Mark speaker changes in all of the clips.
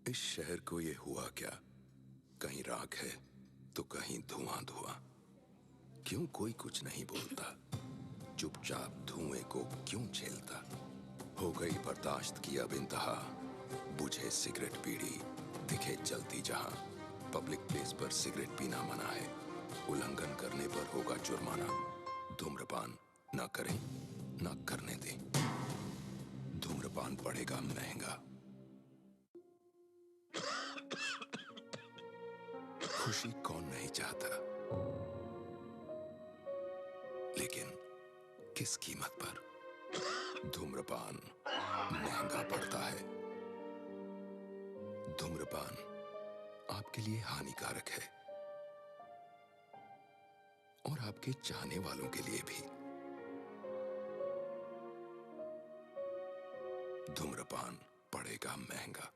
Speaker 1: इस शहर को ये हुआ क्या? कहीं राख है तो कहीं धुआं धुआं। क्यों कोई कुछ नहीं बोलता? चुपचाप धुएं को क्यों झेलता? हो गई बर्दाश्त की अब इंतहा। बुझे सिगरेट बीड़ी दिखे जलती जहां। पब्लिक प्लेस पर सिगरेट पीना मना है। उल्लंघन करने पर होगा जुर्माना। धूम्रपान ना करें ना करने दें। धूम्रपान पड़ेगा महंगा। खुशी कौन नहीं चाहता, लेकिन किस कीमत पर? धूम्रपान महंगा पड़ता है। धूम्रपान आपके लिए हानिकारक है और आपके चाहने वालों के लिए भी। धूम्रपान पड़ेगा महंगा।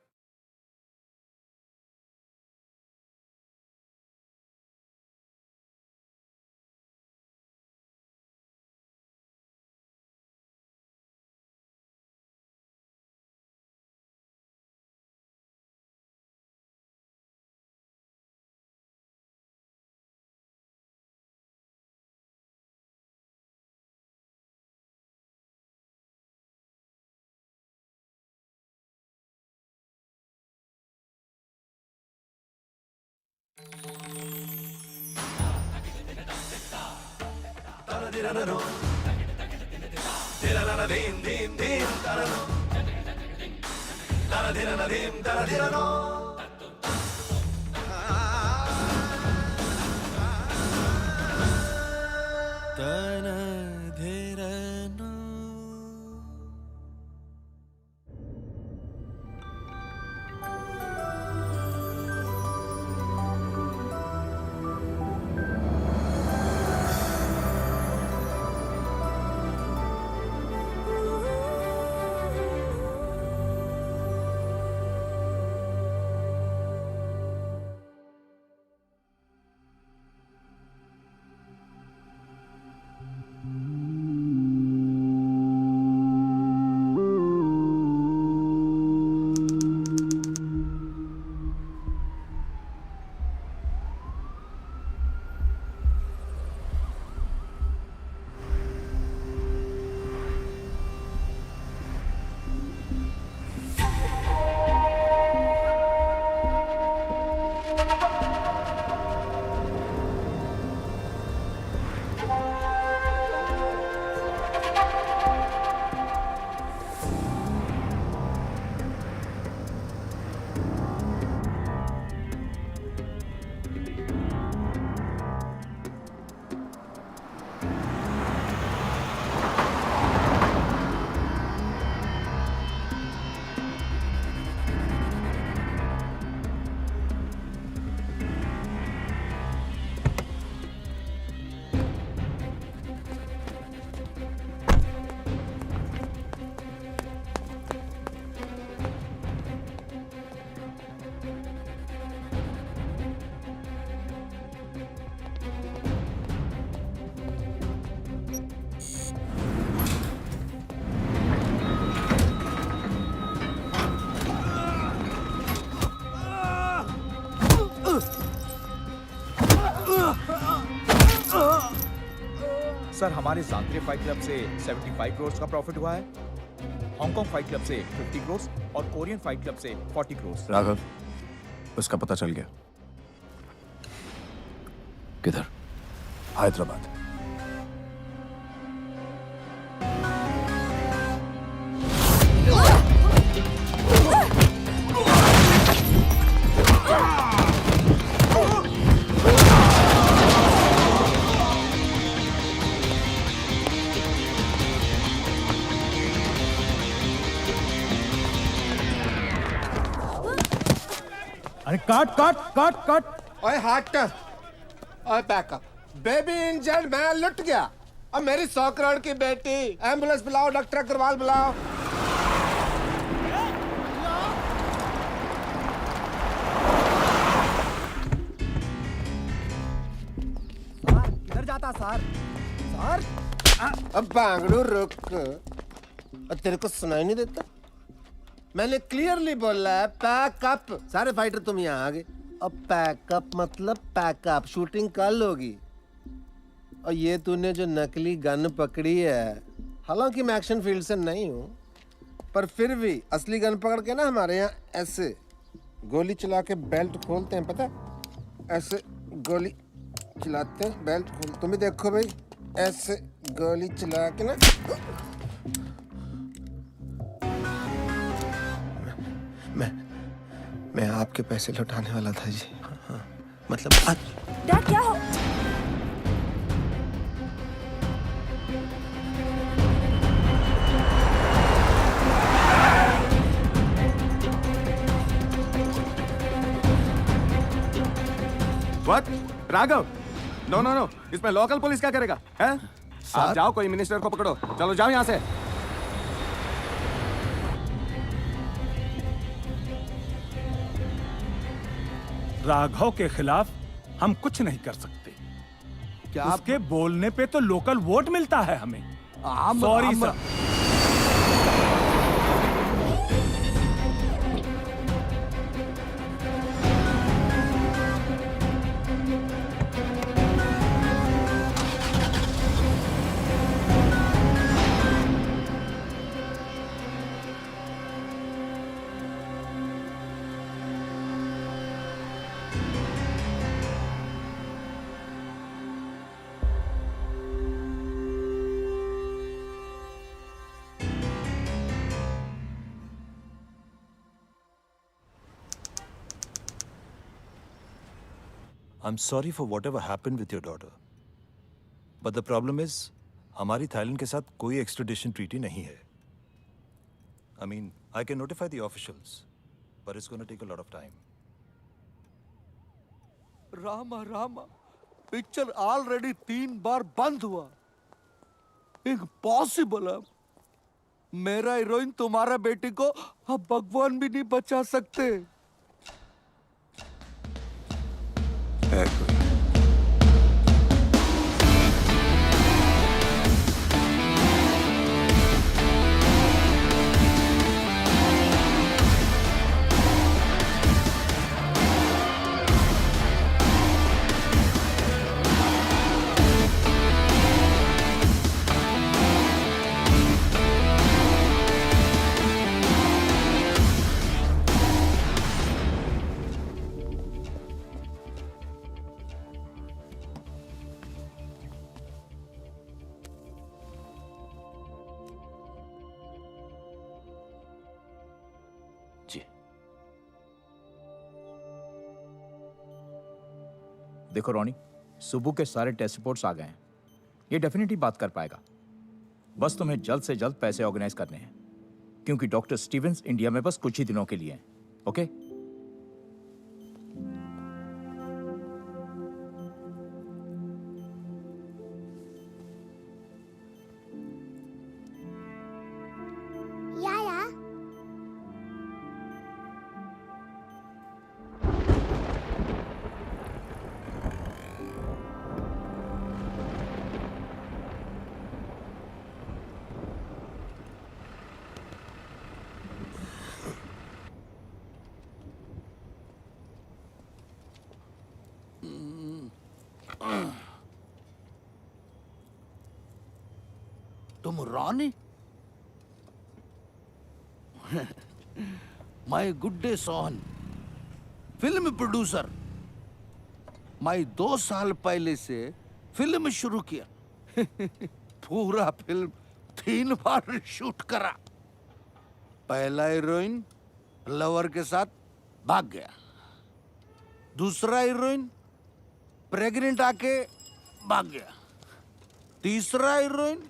Speaker 2: सर, हमारे सांत्रे फाइट क्लब से 75 करोड़ का प्रॉफिट हुआ है, हांगकांग फाइट क्लब से 50 करोड़ और कोरियन फाइट क्लब से 40 करोड़।
Speaker 3: राघव, उसका पता चल गया।
Speaker 4: किधर?
Speaker 3: हैदराबाद।
Speaker 2: अरे काट काट काट काट।
Speaker 5: ओए हट, ओए बैकअप। बेबी इंजर्ड, मैं लुट गया। अब मेरी 100 करोड़ की बेटी। एम्बुलेंस बुलाओ, डॉक्टर अग्रवाल बुलाओ।
Speaker 2: सर, किधर जाता सर? सर,
Speaker 5: अब बांगड़ू रुक। तेरे को सुनाई नहीं देता? मैंने क्लियरली बोला है पैकअप। सारे फाइटर तुम यहाँ आ गए। अब पैकअप मतलब पैकअप, शूटिंग कल होगी। और ये तूने जो नकली गन पकड़ी है, हालांकि मैं एक्शन फील्ड से नहीं हूँ, पर फिर भी असली गन पकड़ के ना हमारे यहाँ ऐसे गोली चला के बेल्ट खोलते हैं, पता है? ऐसे गोली चलाते हैं, बेल्ट खोल। तुम भी देखो भाई, ऐसे गोली चला के ना। मैं आपके पैसे लौटाने वाला था जी। हाँ, मतलब
Speaker 4: डैड क्या हो?
Speaker 3: What? Raghav, no no no, इसमें लोकल पुलिस क्या करेगा? हैं? आप जाओ, कोई मिनिस्टर को पकड़ो। चलो जाओ यहाँ से।
Speaker 6: राघव के खिलाफ हम कुछ नहीं कर सकते। क्या उसके बोलने पे तो लोकल वोट मिलता है हमें। Sorry sir.
Speaker 7: I'm sorry for whatever happened with your daughter. But the problem is, हमारी थाईलैंड के साथ कोई extradition treaty नहीं है. I mean, I can notify the officials, but it's going to take a lot of time.
Speaker 8: Rama picture already 3 बार बंद हुआ। Impossible है। मेरा हीरोइन तुम्हारा बेटी को अब भगवान भी नहीं बचा सकते।
Speaker 2: देखो रोनी, सुबह के सारे टेस्ट रिपोर्ट्स आ गए हैं। ये डेफिनेटली बात कर पाएगा। बस तुम्हें जल्द से जल्द पैसे ऑर्गेनाइज करने हैं, क्योंकि डॉक्टर स्टीवंस इंडिया में बस कुछ ही दिनों के लिए हैं। ओके?
Speaker 8: तुम Rani? My good day Sohan, film producer. मैं 2 साल पहले से फिल्म शुरू किया। पूरा फिल्म 3 बार शूट करा। पहला हीरोइन लवर के साथ भाग गया। दूसरा हीरोइन प्रेग्नेंट आके भाग गया। तीसरा हीरोइन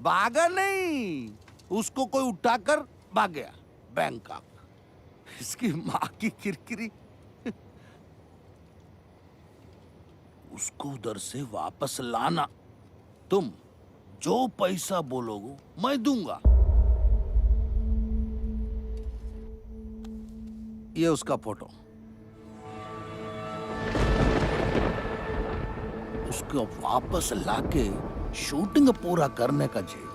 Speaker 8: भागा नहीं, उसको कोई उठाकर भाग गया बैंकॉक। इसकी माँ की किरकिरी। उसको उधर से वापस लाना। तुम जो पैसा बोलोगे मैं दूंगा। ये उसका फोटो। उसको वापस लाके शूटिंग पूरा करने का चाहिए।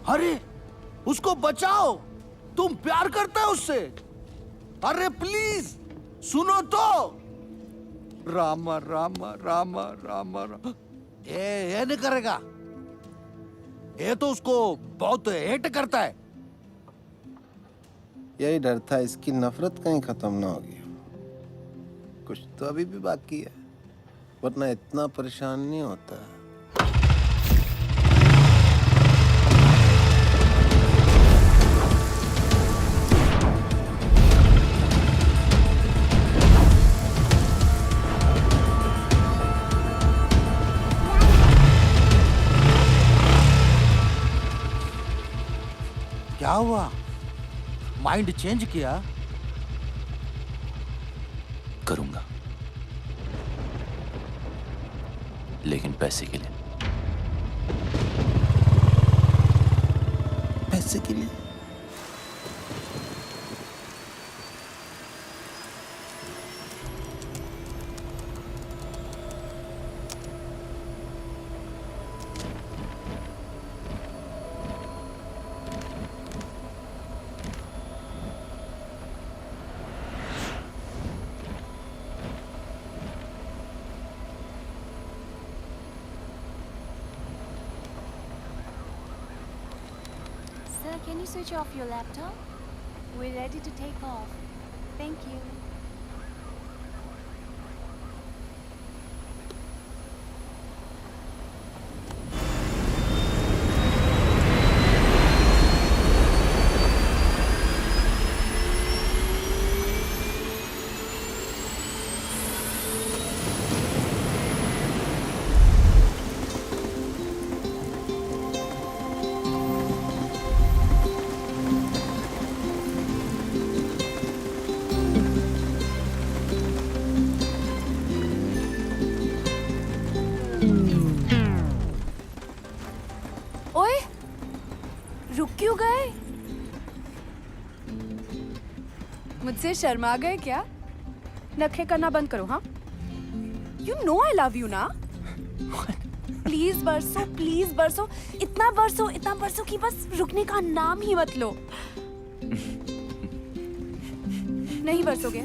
Speaker 8: अरे उसको बचाओ, तुम प्यार करते हो उससे। अरे प्लीज सुनो तो। रामा रामा रामा रामा रामा। ये नहीं करेगा, ये तो उसको बहुत हेट करता है।
Speaker 5: यही डर था इसकी नफरत कहीं खत्म ना होगी। कुछ तो अभी भी बाकी है, वरना इतना परेशान नहीं होता।
Speaker 8: क्या हुआ? माइंड चेंज किया?
Speaker 4: करूंगा, लेकिन पैसे के लिए।
Speaker 5: पैसे के लिए?
Speaker 9: Sir, can you switch off your laptop? We're ready to take off. Thank you. ओए, रुक क्यों गए? मुझसे शर्मा गए क्या? नखरे करना बंद करो, हाँ? You know I love you ना? प्लीज बरसो, इतना बरसो कि बस रुकने का नाम ही मत लो। नहीं बरसोगे?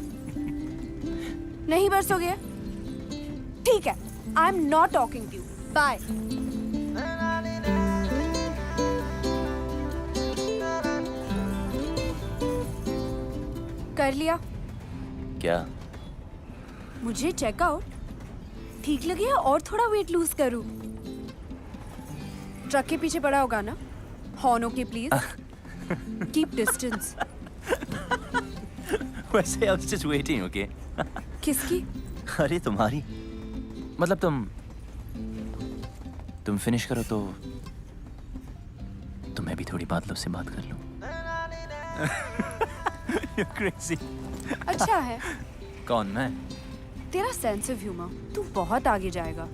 Speaker 9: ठीक है, I am not talking to you. Bye. कर लिया?
Speaker 4: क्या?
Speaker 9: मुझे चेकआउट ठीक लगे या और थोड़ा वेट लूज करूं? ट्रक के पीछे पड़ा होगा ना? Horn okay please. Keep distance.
Speaker 4: वैसे I was just waiting, okay?
Speaker 9: किसकी?
Speaker 4: अरे तुम्हारी, मतलब तुम फिनिश करो तो मैं भी थोड़ी बादलों से बात कर लूं। You're crazy.
Speaker 9: अच्छा है।
Speaker 4: कौन, मैं?
Speaker 9: तेरा सेंस ऑफ ह्यूमर, तू बहुत आगे जाएगा।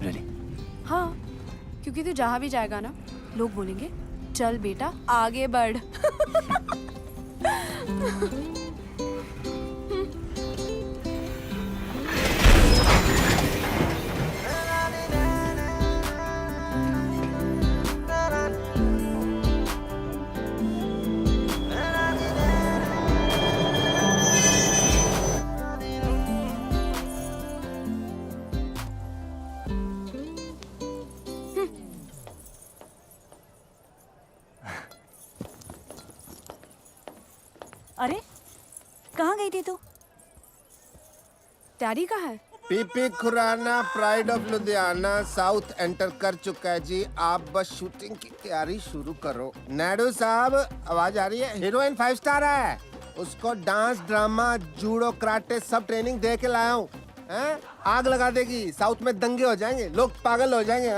Speaker 4: Really?
Speaker 9: हाँ, क्योंकि तू जहाँ भी जाएगा ना, लोग बोलेंगे चल बेटा आगे बढ़।
Speaker 10: अरे कहाँ गई थी तू?
Speaker 9: डैडी कहाँ है?
Speaker 5: PP Khurana pride of Ludhiana south enter कर चुका है जी। आप बस शूटिंग की तैयारी शुरू करो। नायडू साहब, आवाज आ रही है? हीरोइन 5 स्टार है, उसको डांस, ड्रामा, जूडो, कराटे सब ट्रेनिंग दे के लाया हूँ। आग लगा देगी, साउथ में दंगे हो जाएंगे, लोग पागल हो जाएंगे,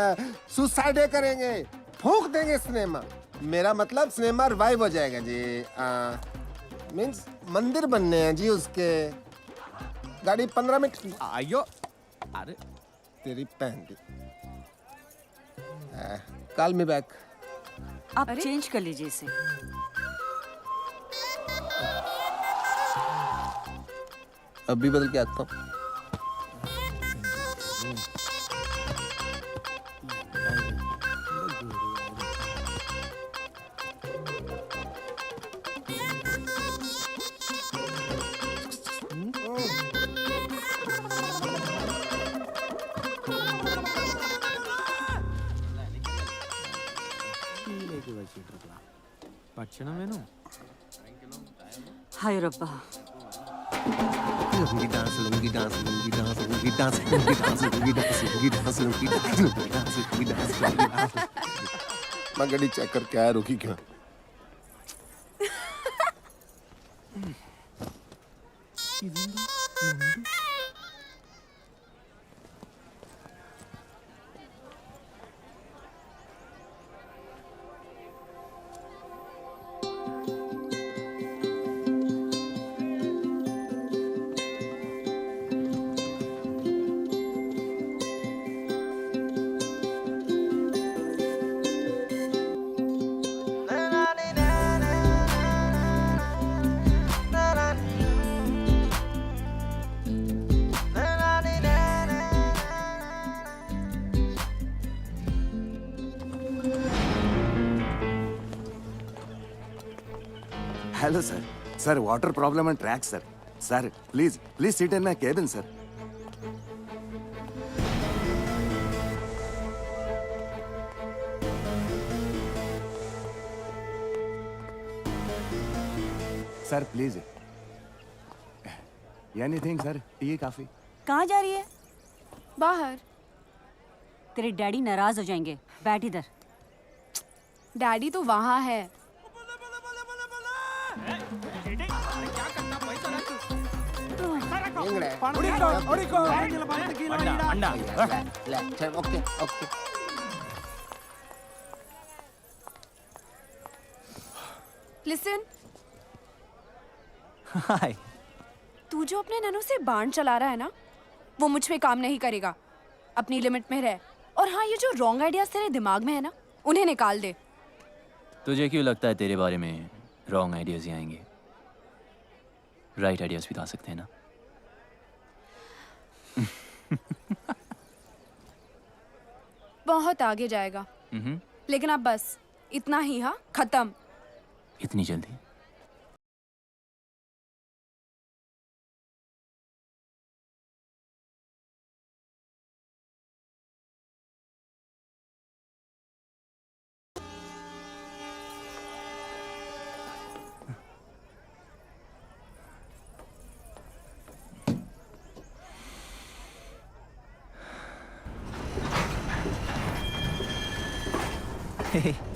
Speaker 5: सुसाइड करेंगे, फूंक देंगे सिनेमा। मेरा मतलब सिनेमा रिवाइव हो जाएगा जी। मीन्स मंदिर बनने हैं जी उसके। गाड़ी 15 मिनट।
Speaker 3: आयो। अरे
Speaker 5: तेरी पहन दी। Call me back.
Speaker 10: आप चेंज कर लीजिए इसे।
Speaker 5: अभी बदल के आता हूँ।
Speaker 10: हाय रब्बा
Speaker 5: lungi dance lungi dance lungi dance lungi dance lungi dance lungi dance lungi dance lungi dance lungi dance lungi dance lungi dance. मैं गाड़ी चेक करके आया, रुकी क्यों?
Speaker 3: Hello sir, sir water problem and track sir. Sir please please sit in my cabin sir. Sir please anything sir, T काफी.
Speaker 10: कहाँ जा रही है?
Speaker 9: बाहर.
Speaker 10: तेरे डैडी नाराज हो जाएंगे, बैठ इधर।
Speaker 9: डैडी तो वहाँ है।
Speaker 5: Okay okay.
Speaker 9: लिसन,
Speaker 4: हाय।
Speaker 9: तू जो अपने ननू से बाण चला रहा है ना, वो मुझ पे काम नहीं करेगा। अपनी लिमिट में रह। और हाँ, ये जो रॉन्ग आइडियाज तेरे दिमाग में है ना, उन्हें निकाल दे।
Speaker 4: तुझे क्यों लगता है तेरे बारे में रॉन्ग आइडियाज ही आएंगे? राइट आइडियाज भी तो आ सकते हैं ना।
Speaker 9: बहुत आगे जाएगा। लेकिन अब बस इतना ही। हाँ, खत्म।
Speaker 4: इतनी जल्दी?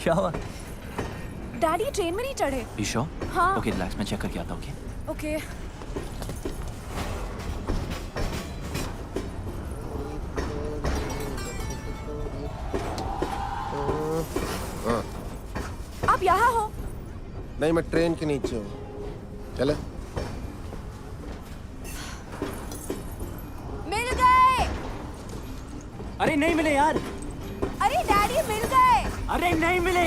Speaker 4: क्या हुआ?
Speaker 9: डैडी ट्रेन में नहीं चढ़े।
Speaker 4: You sure?
Speaker 9: हाँ।
Speaker 4: ओके, रिलैक्स, मैं चेक करके आता हूँ।
Speaker 9: ओके। आप यहाँ हो?
Speaker 5: नहीं, मैं ट्रेन के नीचे हूँ। चले?
Speaker 9: मिल गए।
Speaker 4: अरे नहीं मिले यार।
Speaker 9: अरे डैडी मिल गए।
Speaker 4: अरे नहीं मिले।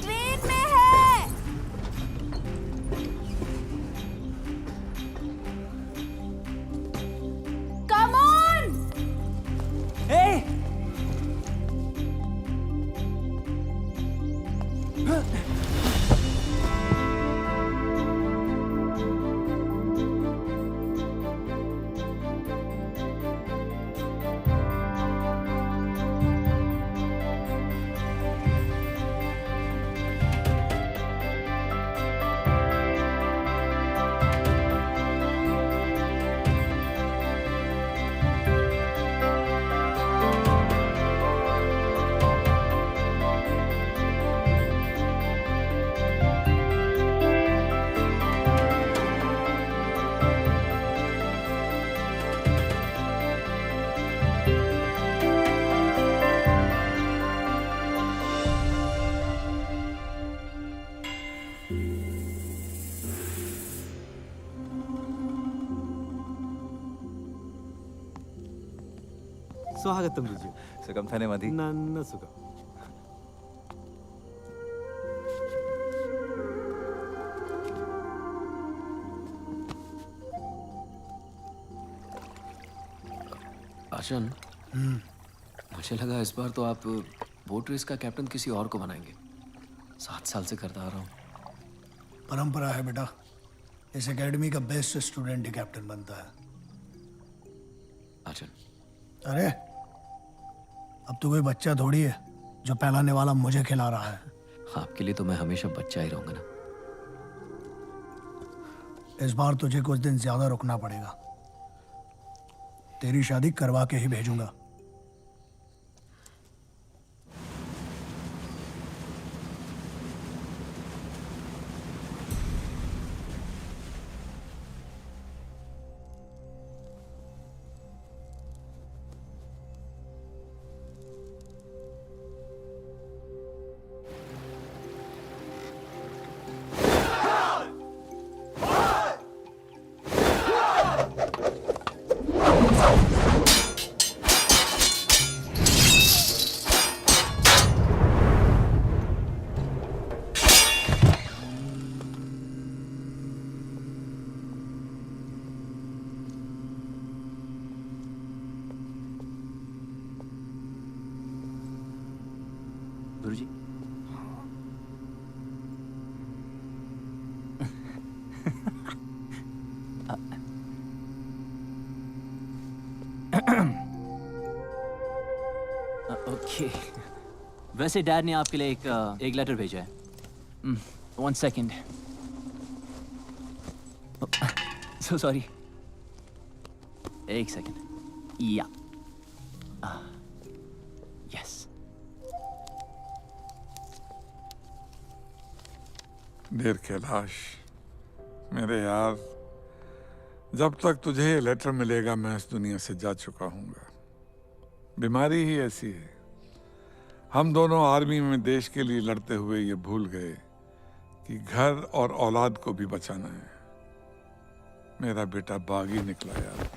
Speaker 9: ट्रेन में है। Come on.
Speaker 4: ए!
Speaker 11: स्वागतम रुजु.
Speaker 7: सुगम थाने मधी.
Speaker 11: नन्न सुगम.
Speaker 12: आशन, मुझे लगा इस बार तो आप बोट रेस का कैप्टन किसी और को बनाएंगे. 7 साल से करता आ रहा हूँ.
Speaker 13: परंपरा है बेटा. इस एकेडमी का बेस्ट स्टूडेंट ही कैप्टन बनता है.
Speaker 12: आशन.
Speaker 13: अरे अब तो कोई बच्चा थोड़ी है. जो पहलाने वाला मुझे खिला रहा है।
Speaker 12: आपके लिए तो मैं हमेशा बच्चा ही रहूंगा ना।
Speaker 13: इस बार तुझे कुछ दिन ज्यादा रुकना पड़ेगा। तेरी शादी करवा के ही भेजूंगा।
Speaker 4: गुरुजी ओके। वैसे डैड ने आपके लिए एक लेटर भेजा है। 1 सेकेंड। So sorry. 1 सेकेंड। या यस।
Speaker 14: डियर कैलाश, मेरे यार, जब तक तुझे ये लेटर मिलेगा मैं इस दुनिया से जा चुका हूँगा। बीमारी ही ऐसी है। हम दोनों आर्मी में देश के लिए लड़ते हुए ये भूल गए कि घर और औलाद को भी बचाना है। मेरा बेटा बागी निकला यार,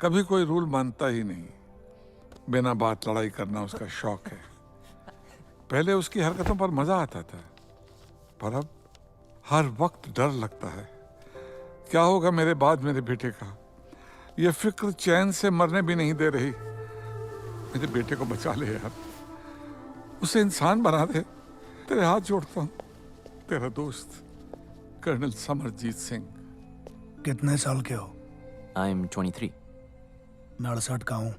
Speaker 14: कभी कोई रूल मानता ही नहीं। बिना बात लड़ाई करना उसका शौक है। पहले उसकी हरकतों पर मजा आता था, पर अब हर वक्त डर लगता है। क्या होगा मेरे बाद मेरे बेटे का? ये फिक्र चैन से मरने भी नहीं दे रही। मेरे बेटे को बचा ले यार, उसे इंसान बना दे। तेरे हाथ जोड़ता हूँ। तेरा दोस्त कर्नल समरजीत सिंह।
Speaker 13: कितने साल के हो?
Speaker 4: I am 23।
Speaker 13: मैं 68 का हूँ।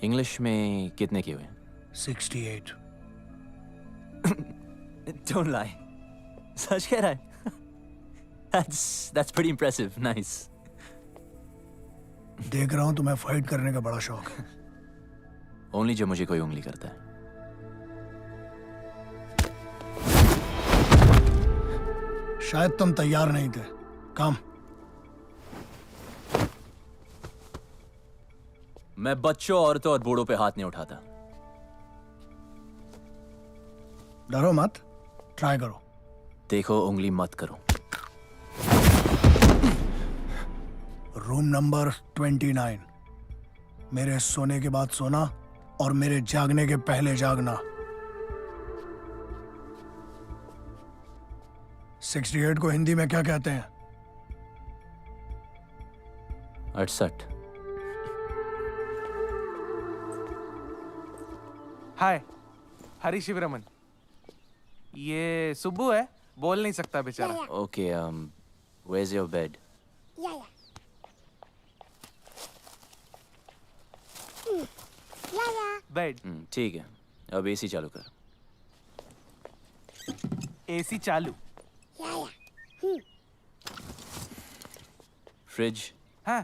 Speaker 4: इंग्लिश में कितने के हुए?
Speaker 13: 68।
Speaker 4: Don't lie. सच कह रहा है? That's pretty impressive. Nice.
Speaker 13: देख रहा हूँ तुम्हें फाइट करने का बड़ा शौक है।
Speaker 4: Only जब मुझे कोई उंगली करता है।
Speaker 13: शायद तुम तैयार नहीं थे। काम।
Speaker 4: मैं बच्चों, औरतों और बूढ़ों पे हाथ नहीं उठाता।
Speaker 13: डरो मत, ट्राई करो।
Speaker 4: देखो, उंगली मत करो।
Speaker 13: Room number 29। मेरे सोने के बाद सोना और मेरे जागने के पहले जागना। 68 को हिंदी में क्या कहते हैं?
Speaker 4: 68।
Speaker 15: हाय, हरी शिवरमन। ये सुब्बू है, बोल नहीं सकता बेचारा।
Speaker 4: Okay, where's your bed?
Speaker 15: Bed.
Speaker 4: ठीक है, अब एसी चालू कर।
Speaker 15: एसी चालू।
Speaker 4: फ्रिज।
Speaker 15: हाँ,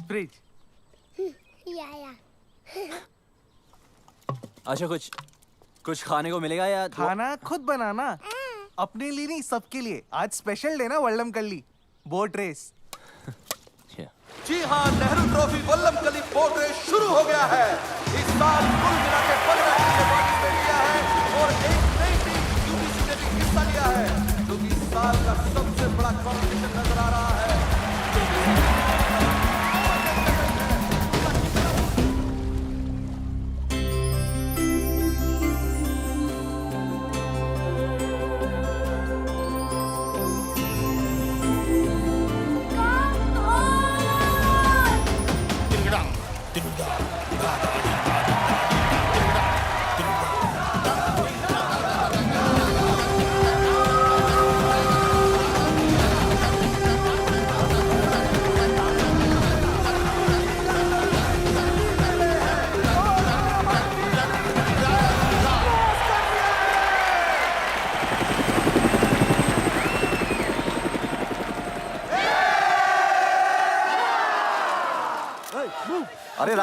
Speaker 15: फ्रिज।
Speaker 4: अच्छा, कुछ खाने को मिलेगा या
Speaker 15: खाना खुद बनाना? अपने लिए नहीं, सबके लिए। आज स्पेशल डे ना वल्लमकल्ली बोट रेस।
Speaker 8: जी हाँ, Nehru trophy Vallamkali boat race शुरू हो गया है। इस साल कुल मिला के 15 टीम ने पार्टिसिपेट किया है और एक नई टीम यूपीसी ने भी हिस्सा लिया है, जो कि इस साल का सबसे बड़ा कॉम्पिटिशन नजर आ रहा है।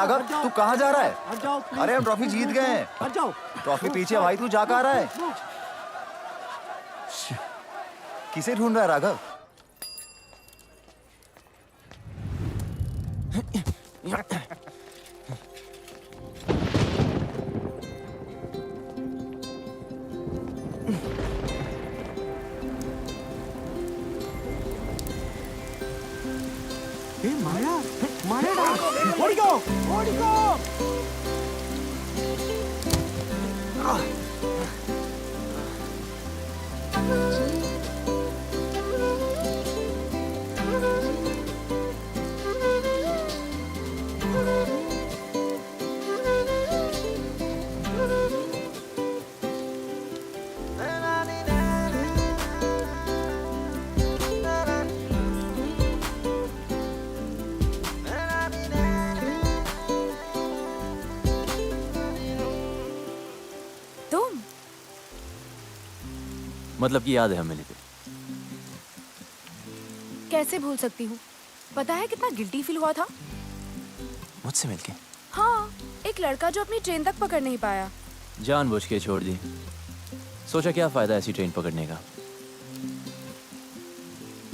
Speaker 16: राघव, तू कहाँ जा रहा है?
Speaker 13: हट जाओ please।
Speaker 16: अरे हम ट्रॉफी जीत गए हैं।
Speaker 13: हट जाओ।
Speaker 16: ट्रॉफी पीछे है भाई, तू जा कहाँ रहा है? किसे ढूंढ रहा है राघव?
Speaker 13: माया माया ओडिगो ओडिगो।
Speaker 4: मतलब कि याद है हम मिले थे।
Speaker 9: कैसे भूल सकती हूँ? पता है कितना गिल्टी फील हुआ था?
Speaker 4: मुझसे मिलके?
Speaker 9: हाँ, एक लड़का जो अपनी ट्रेन तक पकड़ नहीं पाया।
Speaker 4: जानबूझ के छोड़ दी। सोचा क्या फायदा ऐसी ट्रेन पकड़ने का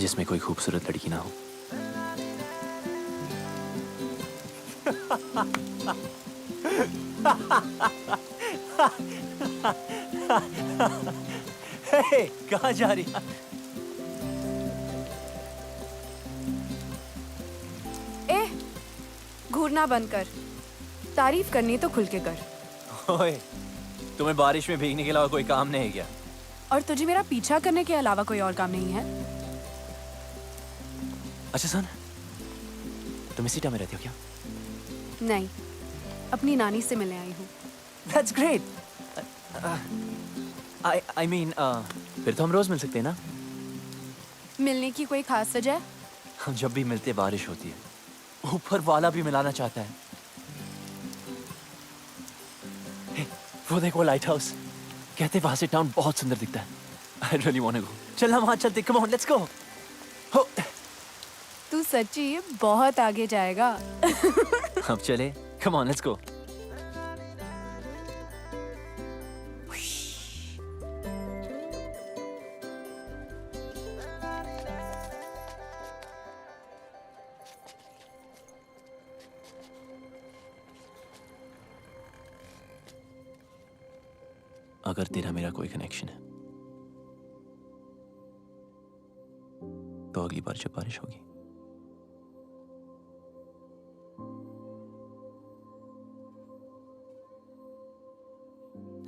Speaker 4: जिसमें कोई खूबसूरत लड़की ना हो। कहाँ जा रही?
Speaker 9: ए, घूरना बंद कर। तारीफ करनी तो खुल के कर।
Speaker 4: ओए, तुम्हें बारिश में भीगने के अलावा कोई काम नहीं है क्या?
Speaker 9: और तुझे मेरा पीछा करने के अलावा कोई और काम नहीं है?
Speaker 4: अच्छा सुन, तुम इसी टाइम में रहती हो क्या?
Speaker 9: नहीं, अपनी नानी से मिलने आई हूँ।
Speaker 4: That's great. I mean, फिर तो हम रोज मिल सकते हैं ना?
Speaker 9: मिलने की कोई खास वजह?
Speaker 4: हम जब भी मिलते बारिश होती है। ऊपर वाला भी मिलाना चाहता है। Hey, वो देखो लाइट हाउस। कहते वहां से टाउन बहुत सुंदर दिखता है। I really want to go. चल हम वहां चलते। Come on, let's go. हो।
Speaker 9: तू सच्ची बहुत आगे जाएगा।
Speaker 4: अब चले। Come on, let's go. अगर तेरा मेरा कोई कनेक्शन है तो अगली बार जब बारिश होगी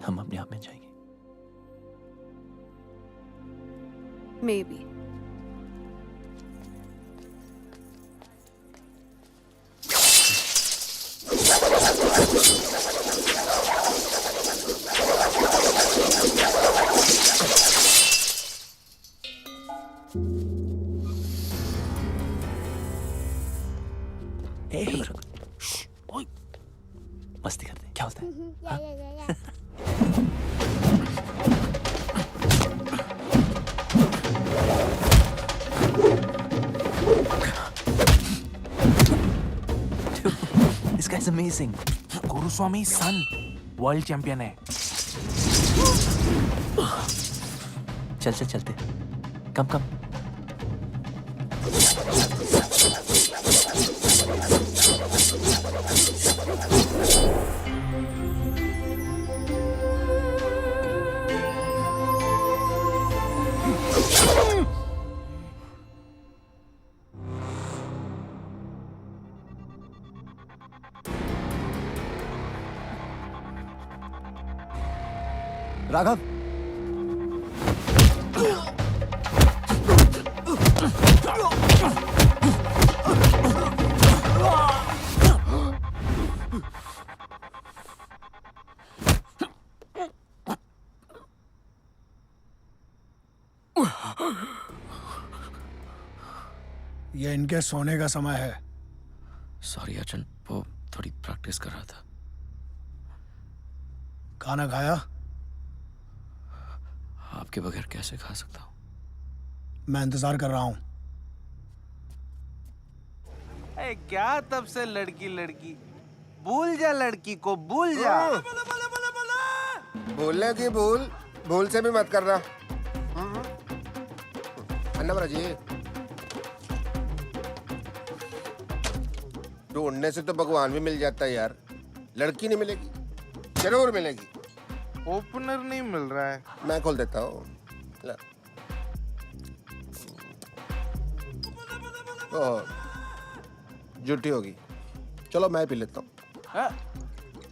Speaker 4: हम अपने आप में जाएंगे।
Speaker 9: Maybe. मस्ती करते हैं, क्या होता है? This guy's amazing.
Speaker 15: Guruswami son world champion है।
Speaker 4: चल चल चलते। कम कम।
Speaker 16: राघव,
Speaker 13: ये इनके सोने का समय है।
Speaker 12: सॉरी अर्जुन, वो थोड़ी प्रैक्टिस कर रहा था।
Speaker 13: खाना खाया?
Speaker 12: आपके बगैर कैसे खा सकता हूँ?
Speaker 13: मैं इंतजार कर रहा हूँ।
Speaker 15: क्या तब से लड़की लड़की? भूल जा लड़की को, भूल जा।
Speaker 5: भूलने की भूल से भी मत करना। अन्ना जी, ढूंढने से तो भगवान भी मिल जाता है यार, लड़की नहीं मिलेगी, जरूर मिलेगी।
Speaker 15: ओपनर नहीं मिल रहा है।
Speaker 5: मैं खोल देता हूँ। झूठी होगी, चलो मैं पी लेता हूँ।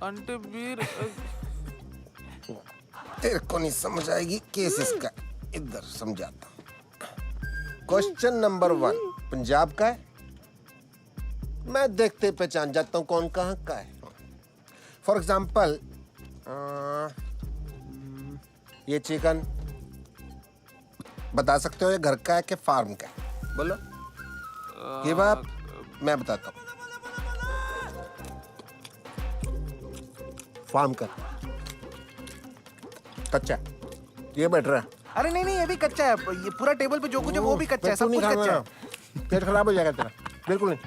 Speaker 15: अंटे बीर
Speaker 5: तेरे को नहीं समझ आएगी, केस इसका इधर समझाता हूँ। क्वेश्चन नंबर 1 पंजाब का है, मैं देखते पहचान जाता हूँ कौन कहाँ का है। फॉर एग्जाम्पल ये चिकन बता सकते हो ये घर का है कि फार्म का है? बोलो। ये बात मैं बताता हूँ, फार्म का कच्चा है, ये बेटर है।
Speaker 15: अरे नहीं ये भी कच्चा है, ये पूरा टेबल पे जो कुछ है वो भी कच्चा है, सब कुछ कच्चा है।
Speaker 5: पेट खराब हो जाएगा तेरा, बिल्कुल नहीं।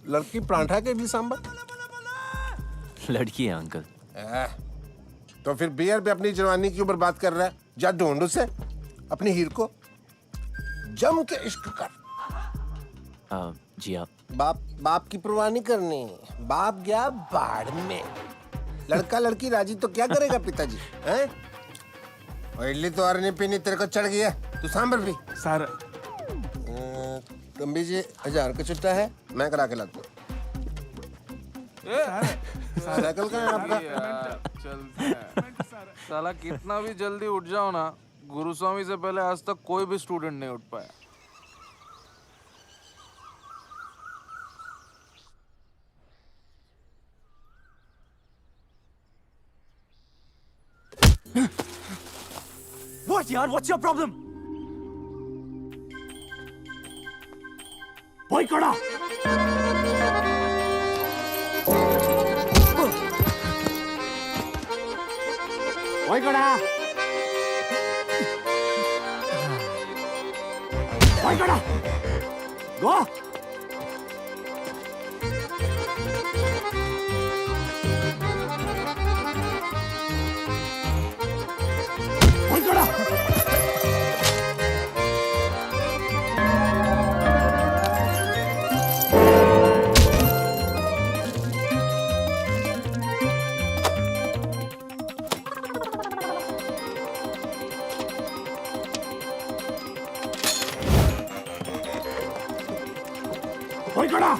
Speaker 5: लड़की परांठा के इडली सांभर,
Speaker 4: लड़की है अंकल।
Speaker 5: तो फिर बियर पे अपनी जवानी क्यों बर्बाद कर रहा है? जा ढूंढ उसे, अपनी हीर को जम के इश्क कर।
Speaker 4: जी आप
Speaker 5: बाप की परवाह नहीं करनी, बाप गया बाढ़ में, लड़का लड़की राजी तो क्या करेगा पिताजी हैं? और इडली तो और नहीं पीनी, तेरे को चढ़ गया, तू सांभर भी।
Speaker 6: सर
Speaker 5: कम्बी जी 1000 का छुट्टा है, मैं करा के लाता हूँ। साइकिल का है आपका?
Speaker 15: चलते हैं। साला कितना भी जल्दी उठ जाओ ना, गुरुस्वामी से पहले आज तक कोई भी स्टूडेंट नहीं उठ पाया।
Speaker 4: What यार? What's your problem?
Speaker 6: भाई कड़ा।
Speaker 5: भाई कड़ा।
Speaker 6: भाई कड़ा। गो। भाई कड़ा।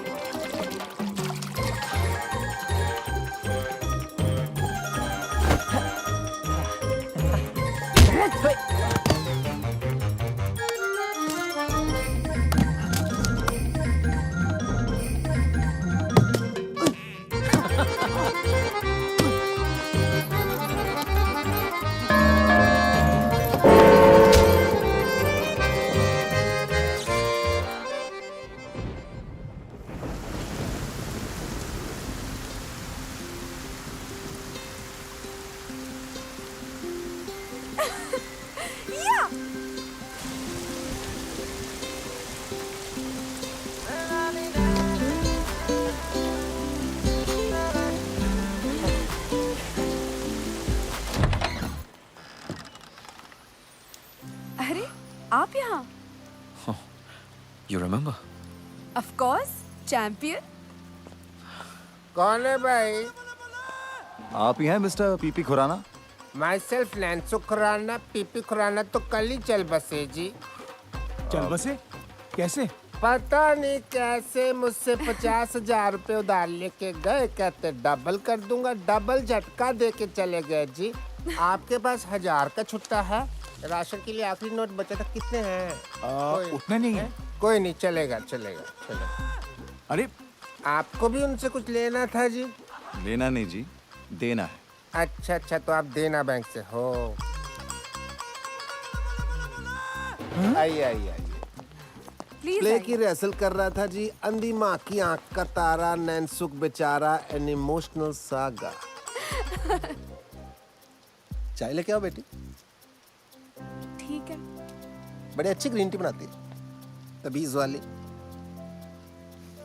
Speaker 9: अरे आप यहाँ?
Speaker 12: You remember?
Speaker 9: Of course, champion.
Speaker 5: कौन है भाई?
Speaker 16: आप ही हैं mister PP Khurana?
Speaker 5: Myself नैन्सो खुराना, पीपी खुराना तो कल ही चल बसे जी।
Speaker 6: चल बसे? कैसे?
Speaker 5: पता नहीं कैसे, मुझसे 50,000 रुपए उधार लेके गए, कहते डबल कर दूंगा, डबल झटका दे के चले गए जी। आपके पास 1000 का छुट्टा है? राशन के लिए आखिरी नोट बचा था, कितने हैं?
Speaker 6: उतना नहीं है।
Speaker 5: कोई नहीं, चलेगा।
Speaker 6: अरे
Speaker 5: आपको भी उनसे कुछ लेना था जी?
Speaker 16: लेना नहीं जी, देना है।
Speaker 5: अच्छा, तो आप देना बैंक से हो। आइए। प्ले की रिहर्सल कर रहा था जी, अंधी माँ की आंख का तारा, नैनसुख बेचारा, एन इमोशनल सागा। चाय लेके आओ बेटी।
Speaker 9: ठीक है।
Speaker 5: बड़ी अच्छी ग्रीन टी बनाती है, तबीज वाली।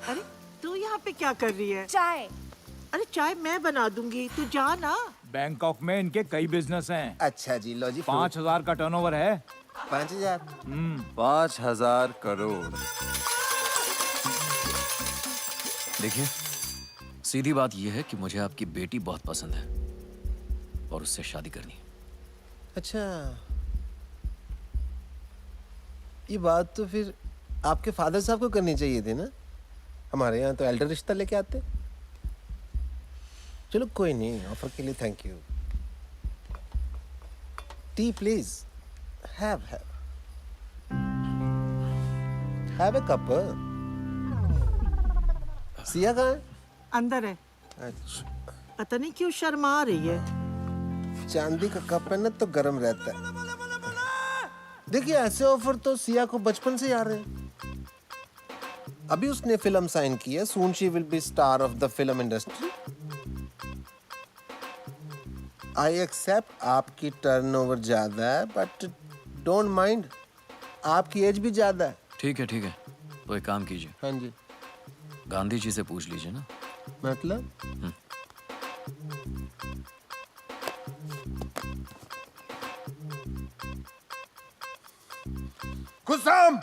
Speaker 17: अरे तू यहाँ पे क्या कर रही है?
Speaker 9: चाय।
Speaker 17: अरे चाय मैं बना दूंगी, तू जा ना।
Speaker 2: बैंकॉक में इनके कई बिजनेस हैं।
Speaker 5: अच्छा जी, लो जी।
Speaker 2: 5,000 का टर्नओवर है।
Speaker 5: 5,000?
Speaker 16: 5,000 करोड़।
Speaker 12: देखिए, सीधी बात यह है कि मुझे आपकी बेटी बहुत पसंद है और उससे शादी करनी है।
Speaker 5: अच्छा, ये बात तो फिर आपके फादर साहब को करनी चाहिए थी ना। हमारे यहाँ तो एल्डर रिश्ता लेके आते। चलो कोई नहीं, ऑफर के लिए thank you. T please. Have a cup. Siya कहाँ है?
Speaker 17: अंदर है।
Speaker 5: अच्छा,
Speaker 17: पता नहीं क्यों शर्मा रही है।
Speaker 5: चांदी का कप है ना तो गर्म रहता है। देखिए, ऐसे ऑफर तो सिया को बचपन से आ रहे हैं। अभी उसने फिल्म साइन की है, soon she will be star of the film industry. I accept आपकी टर्नओवर ज्यादा है, बट डोंट माइंड, आपकी एज भी ज्यादा है।
Speaker 12: ठीक है, ठीक है, तो एक काम कीजिए।
Speaker 5: हाँ जी।
Speaker 12: गांधी जी से पूछ लीजिए ना।
Speaker 5: मतलब?
Speaker 9: कुसुम!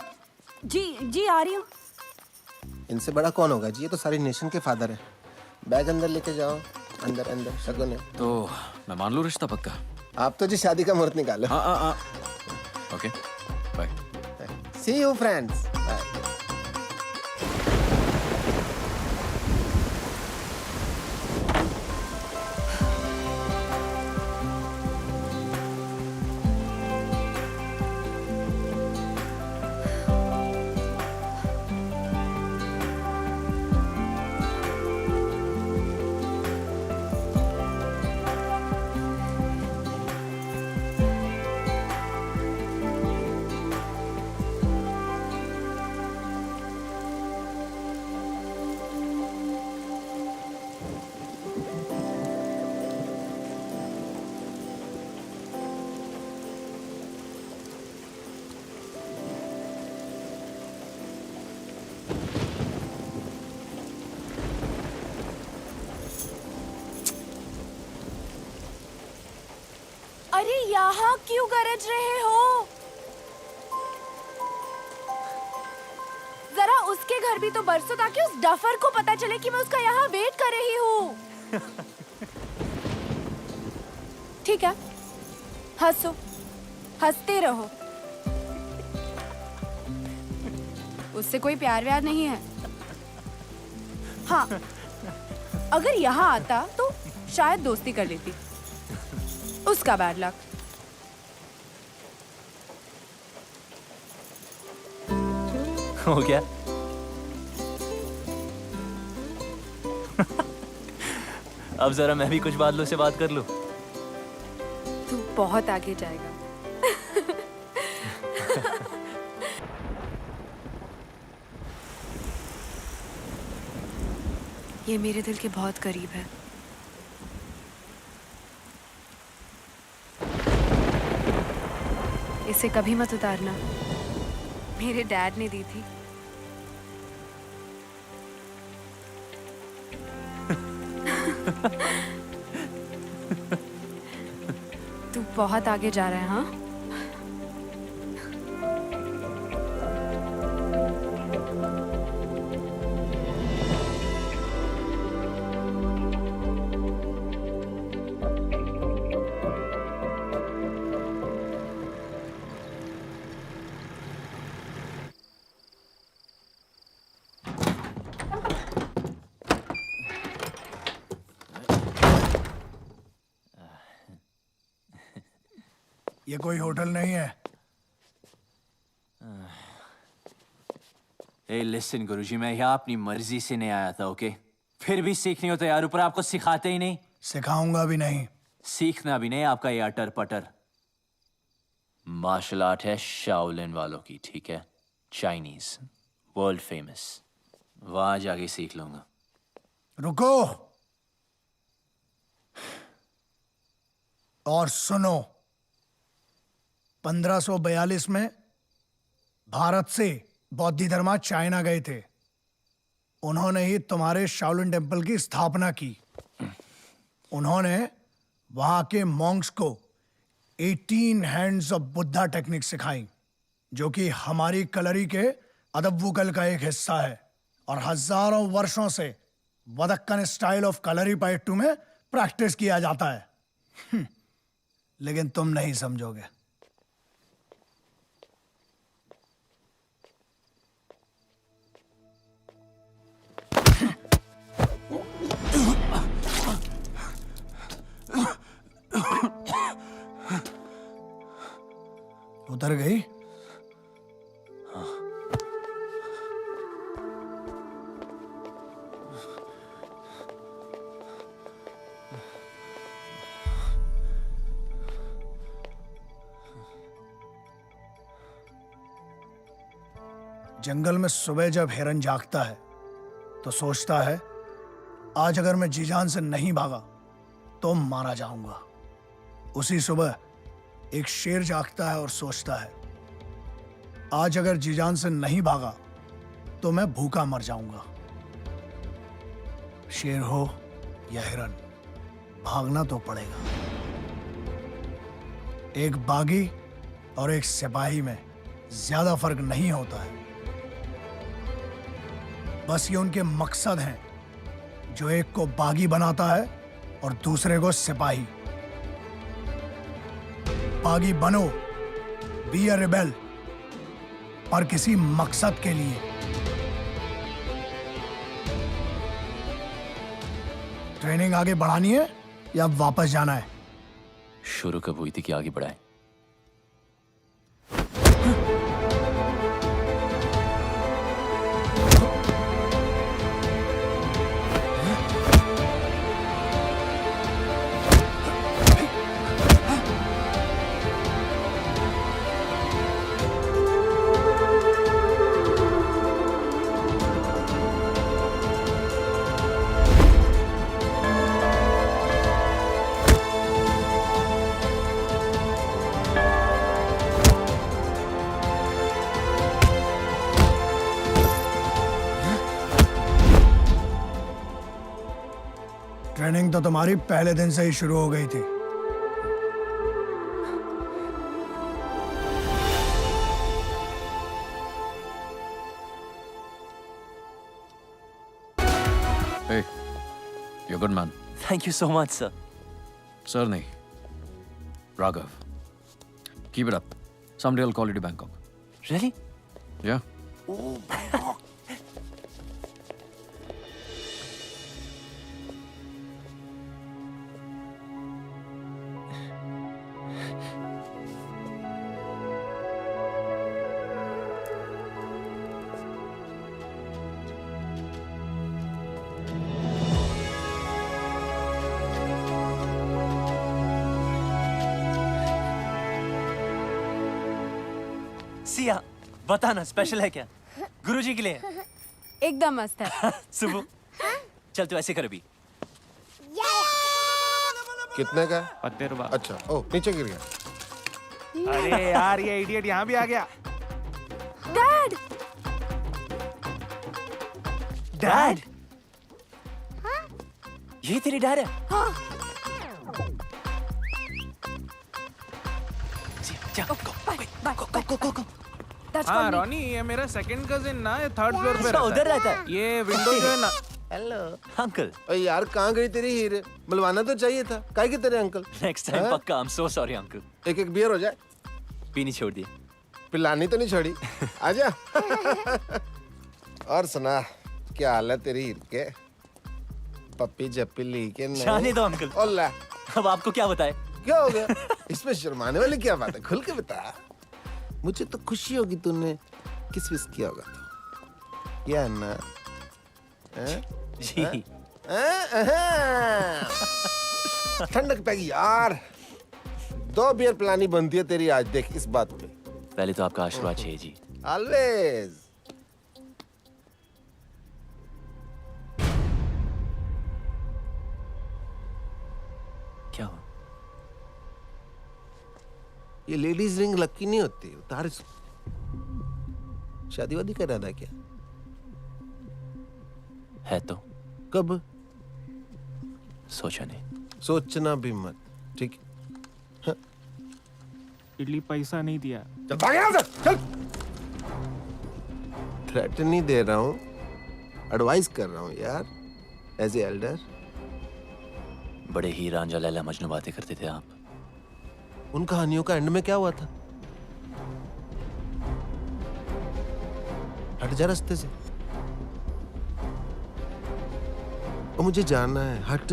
Speaker 9: जी जी आ रही हूँ।
Speaker 5: इनसे बड़ा कौन होगा जी, ये तो सारी नेशन के फादर है। बैग अंदर लेके जाओ। अंदर अंदर शगुन है।
Speaker 12: तो मैं मान लूं रिश्ता पक्का?
Speaker 5: आप तो जी शादी का मुहूर्त निकालो।
Speaker 12: हाँ। Okay, bye.
Speaker 5: See you friends.
Speaker 9: अरे यहाँ क्यों गरज रहे हो? जरा उसके घर भी तो बरसो ताकि उस डफर को पता चले कि मैं उसका यहाँ वेट कर रही हूँ। ठीक है, हंसो, हंसते रहो। उससे कोई प्यार व्यार नहीं है। हाँ, अगर यहाँ आता तो शायद दोस्ती कर लेती। उसका बैड लक।
Speaker 4: हो गया? अब जरा मैं भी कुछ बादलों से बात कर लूं।
Speaker 9: तू बहुत आगे जाएगा। ये मेरे दिल के बहुत करीब है। इसे कभी मत उतारना, मेरे डैड ने दी थी। तू बहुत आगे जा रहा है। हाँ,
Speaker 13: ये कोई होटल नहीं है।
Speaker 4: Hey, listen, गुरुजी, मैं यहाँ अपनी मर्जी से नहीं आया था, ओके? फिर भी सीखनी हो तो यार, ऊपर आपको सिखाते ही नहीं।
Speaker 13: सिखाऊंगा भी नहीं।
Speaker 4: सीखना भी नहीं आपका ये अटर पटर। मार्शल आर्ट है शाओलिन वालों की, ठीक है? Chinese, world famous. वहां जाके सीख लूंगा।
Speaker 13: रुको और सुनो। 1542 में भारत से बौद्ध धर्मा चाइना गए थे। उन्होंने ही तुम्हारे शाओलिन टेम्पल की स्थापना की। उन्होंने वहां के मॉन्क्स को 18 हैंड्स ऑफ बुद्धा टेक्निक सिखाई, जो कि हमारी कलरी के अदब्बुकल का एक हिस्सा है और हजारों वर्षों से वदक्कन स्टाइल ऑफ कलरी पाइट्टू में प्रैक्टिस किया जाता है। लेकिन तुम नहीं समझोगे। उतर गई? जंगल में सुबह जब हिरन जागता है तो सोचता है, आज अगर मैं जी जान से नहीं भागा तो मारा जाऊंगा। उसी सुबह एक शेर जागता है और सोचता है, आज अगर जी जान से नहीं भागा तो मैं भूखा मर जाऊंगा। शेर हो या हिरन, भागना तो पड़ेगा। एक बागी और एक सिपाही में ज्यादा फर्क नहीं होता है। बस ये उनके मकसद हैं जो एक को बागी बनाता है और दूसरे को सिपाही। बागी बनो, बी अ रिबेल, पर किसी मकसद के लिए। ट्रेनिंग आगे बढ़ानी है या वापस जाना है?
Speaker 4: शुरू कब हुई थी कि आगे बढ़ाएं?
Speaker 13: ट्रेनिंग तो तुम्हारी पहले दिन से ही शुरू हो गई थी।
Speaker 12: Hey, you're a good man.
Speaker 4: Thank you so much, sir.
Speaker 12: Sir, nahi. Raghav. Keep it up. Someday I'll call you to Bangkok.
Speaker 4: Really?
Speaker 12: Yeah.
Speaker 4: Siya, बता ना, स्पेशल है क्या? गुरुजी के लिए?
Speaker 9: एकदम मस्त है।
Speaker 4: सुबह चल तू ऐसे कर अभी।
Speaker 5: कितने का?
Speaker 11: 50 रुपए।
Speaker 5: अच्छा, ओ नीचे गिर गया।
Speaker 15: अरे यार, ये इडियट यहाँ भी आ गया।
Speaker 9: डैड!
Speaker 4: डैड? ये तेरी डैड है?
Speaker 9: हाँ।
Speaker 15: हाँ रॉनी, ये मेरा सेकंड कजिन ना, ये थर्ड फ्लोर पे रहता है।
Speaker 4: उधर रहता है?
Speaker 15: ये विंडो जो है ना।
Speaker 5: Hello
Speaker 4: uncle.
Speaker 5: अरे यार, कहाँ गई तेरी हीरे? बुलवाना तो चाहिए था। काहे के तेरे अंकल?
Speaker 4: नेक्स्ट टाइम पक्का। I am so sorry uncle.
Speaker 5: एक एक बियर हो जाए।
Speaker 4: पीनी छोड़ दी।
Speaker 5: पिलानी तो नहीं छोड़ी। आजा। और सुना, क्या हाल है तेरी हीर के? पप्पी जप्पी ली के नहीं?
Speaker 4: जाने दो अंकल।
Speaker 5: ओला,
Speaker 4: अब आपको क्या बताए?
Speaker 5: क्या हो गया? इसमें शर्माने वाली क्या बात है? खुल के बता। मुझे तो खुशी होगी तूने किस विस किया होगा तो। या ना?
Speaker 4: जी।
Speaker 5: ठंडक पैगी यार। 2 बियर पिलानी बनती है तेरी आज, देख इस बात पे।
Speaker 4: पहले तो आपका आशीर्वाद चाहिए जी।
Speaker 5: ऑलवेज।
Speaker 4: क्या हुआ?
Speaker 5: ये लेडीज रिंग लकी नहीं होती, उतार इसको। शादी वादी कर रहा था क्या?
Speaker 4: है तो
Speaker 5: कब?
Speaker 4: सोचा नहीं।
Speaker 5: सोचना भी मत, ठीक?
Speaker 18: इडली पैसा नहीं दिया।
Speaker 5: चल भाग यहाँ से, चल। थ्रेट नहीं दे रहा हूँ, एडवाइस कर रहा हूँ यार, एज ए एल्डर।
Speaker 4: बड़े ही रांझा लैला मजनू बातें करते थे आप।
Speaker 5: उन कहानियों का एंड में क्या हुआ था? हट जा रास्ते से। और मुझे जाना है, हट।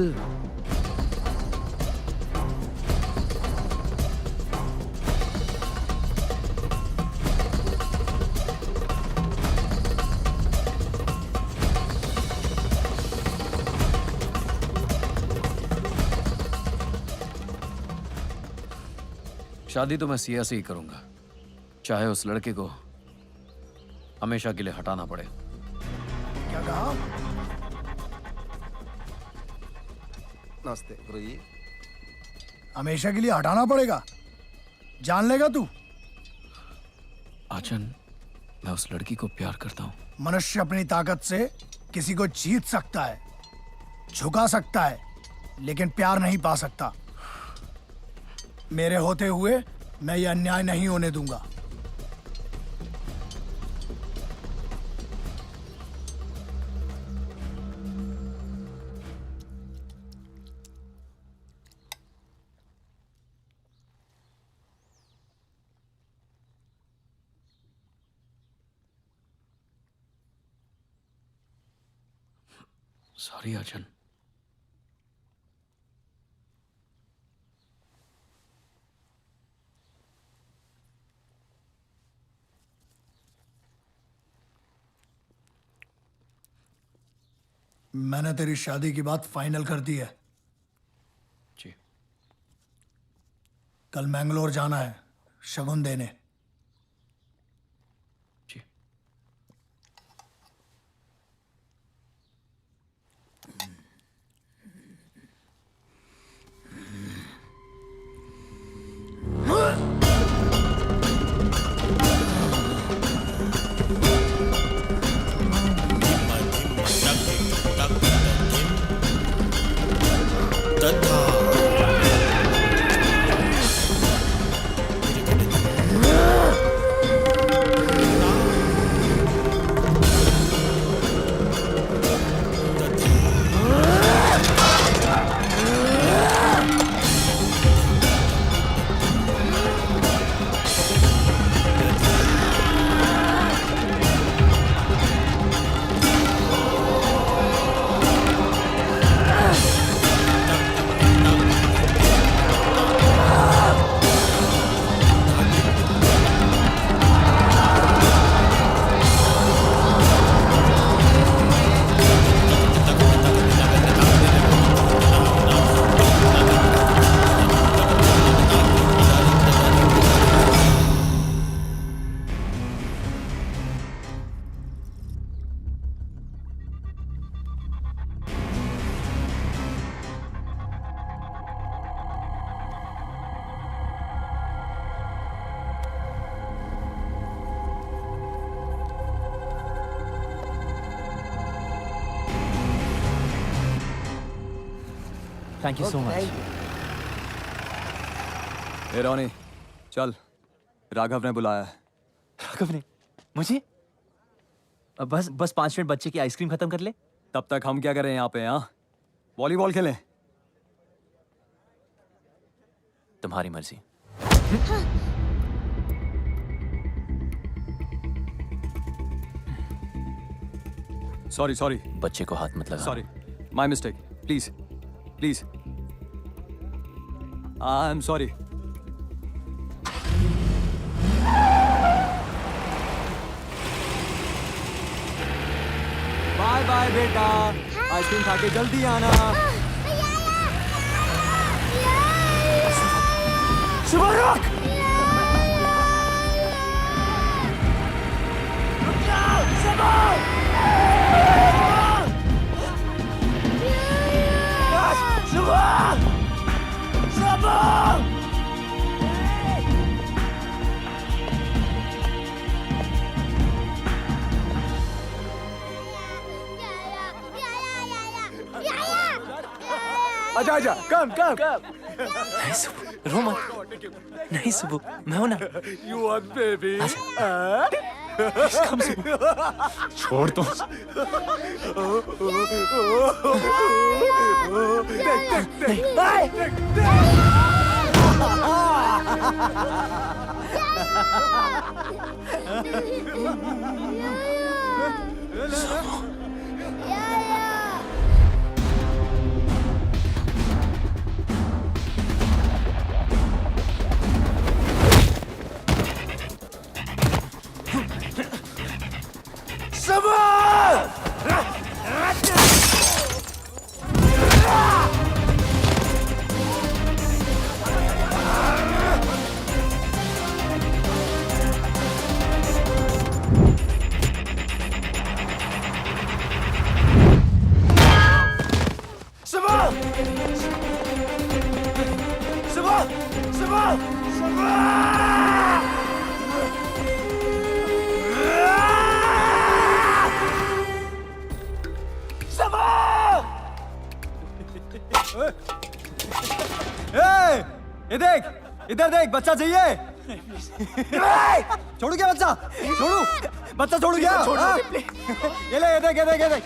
Speaker 12: शादी तो मैं सिया से ही करूंगा, चाहे उस लड़के को हमेशा के लिए हटाना पड़े।
Speaker 13: क्या कहा?
Speaker 5: नमस्ते गुरु जी।
Speaker 13: हमेशा के लिए हटाना पड़ेगा? जान लेगा तू?
Speaker 12: आचन, मैं उस लड़की को प्यार करता हूँ।
Speaker 13: मनुष्य अपनी ताकत से किसी को जीत सकता है, झुका सकता है, लेकिन प्यार नहीं पा सकता। मेरे होते हुए मैं ये अन्याय नहीं होने दूंगा।
Speaker 12: सॉरी आचन।
Speaker 13: मैंने तेरी शादी की बात फाइनल कर दी है।
Speaker 12: जी।
Speaker 13: कल मैंगलोर जाना है शगुन देने।
Speaker 12: जी।
Speaker 4: Thank you so much.
Speaker 3: ए रोनी, चल, राघव ने बुलाया है।
Speaker 4: राघव ने? मुझे? बस 5 मिनट बच्चे की आइसक्रीम खत्म कर ले।
Speaker 3: तब तक हम क्या करें यहाँ पे? हाँ, वॉलीबॉल खेलें।
Speaker 4: तुम्हारी मर्जी।
Speaker 3: सॉरी।
Speaker 4: बच्चे को हाथ मत लगा।
Speaker 3: Sorry, my mistake. Please please, I am sorry. Bye bye बेटा, आइसक्रीम खा के जल्दी आना।
Speaker 8: शुभरुख!
Speaker 3: आजा आजा कम कम
Speaker 4: नहीं सुबह, रो मत। नहीं सुबह, मैं हूं ना।
Speaker 3: You want baby?
Speaker 4: कम सुबह, छोड़ दो।
Speaker 3: ये देख, इधर देख, बच्चा चाहिए। छोड़ू क्या बच्चा? छोड़ू, बच्चा छोड़ू क्या? हाँ? ये ले, ये देख, ये देख, ये देख।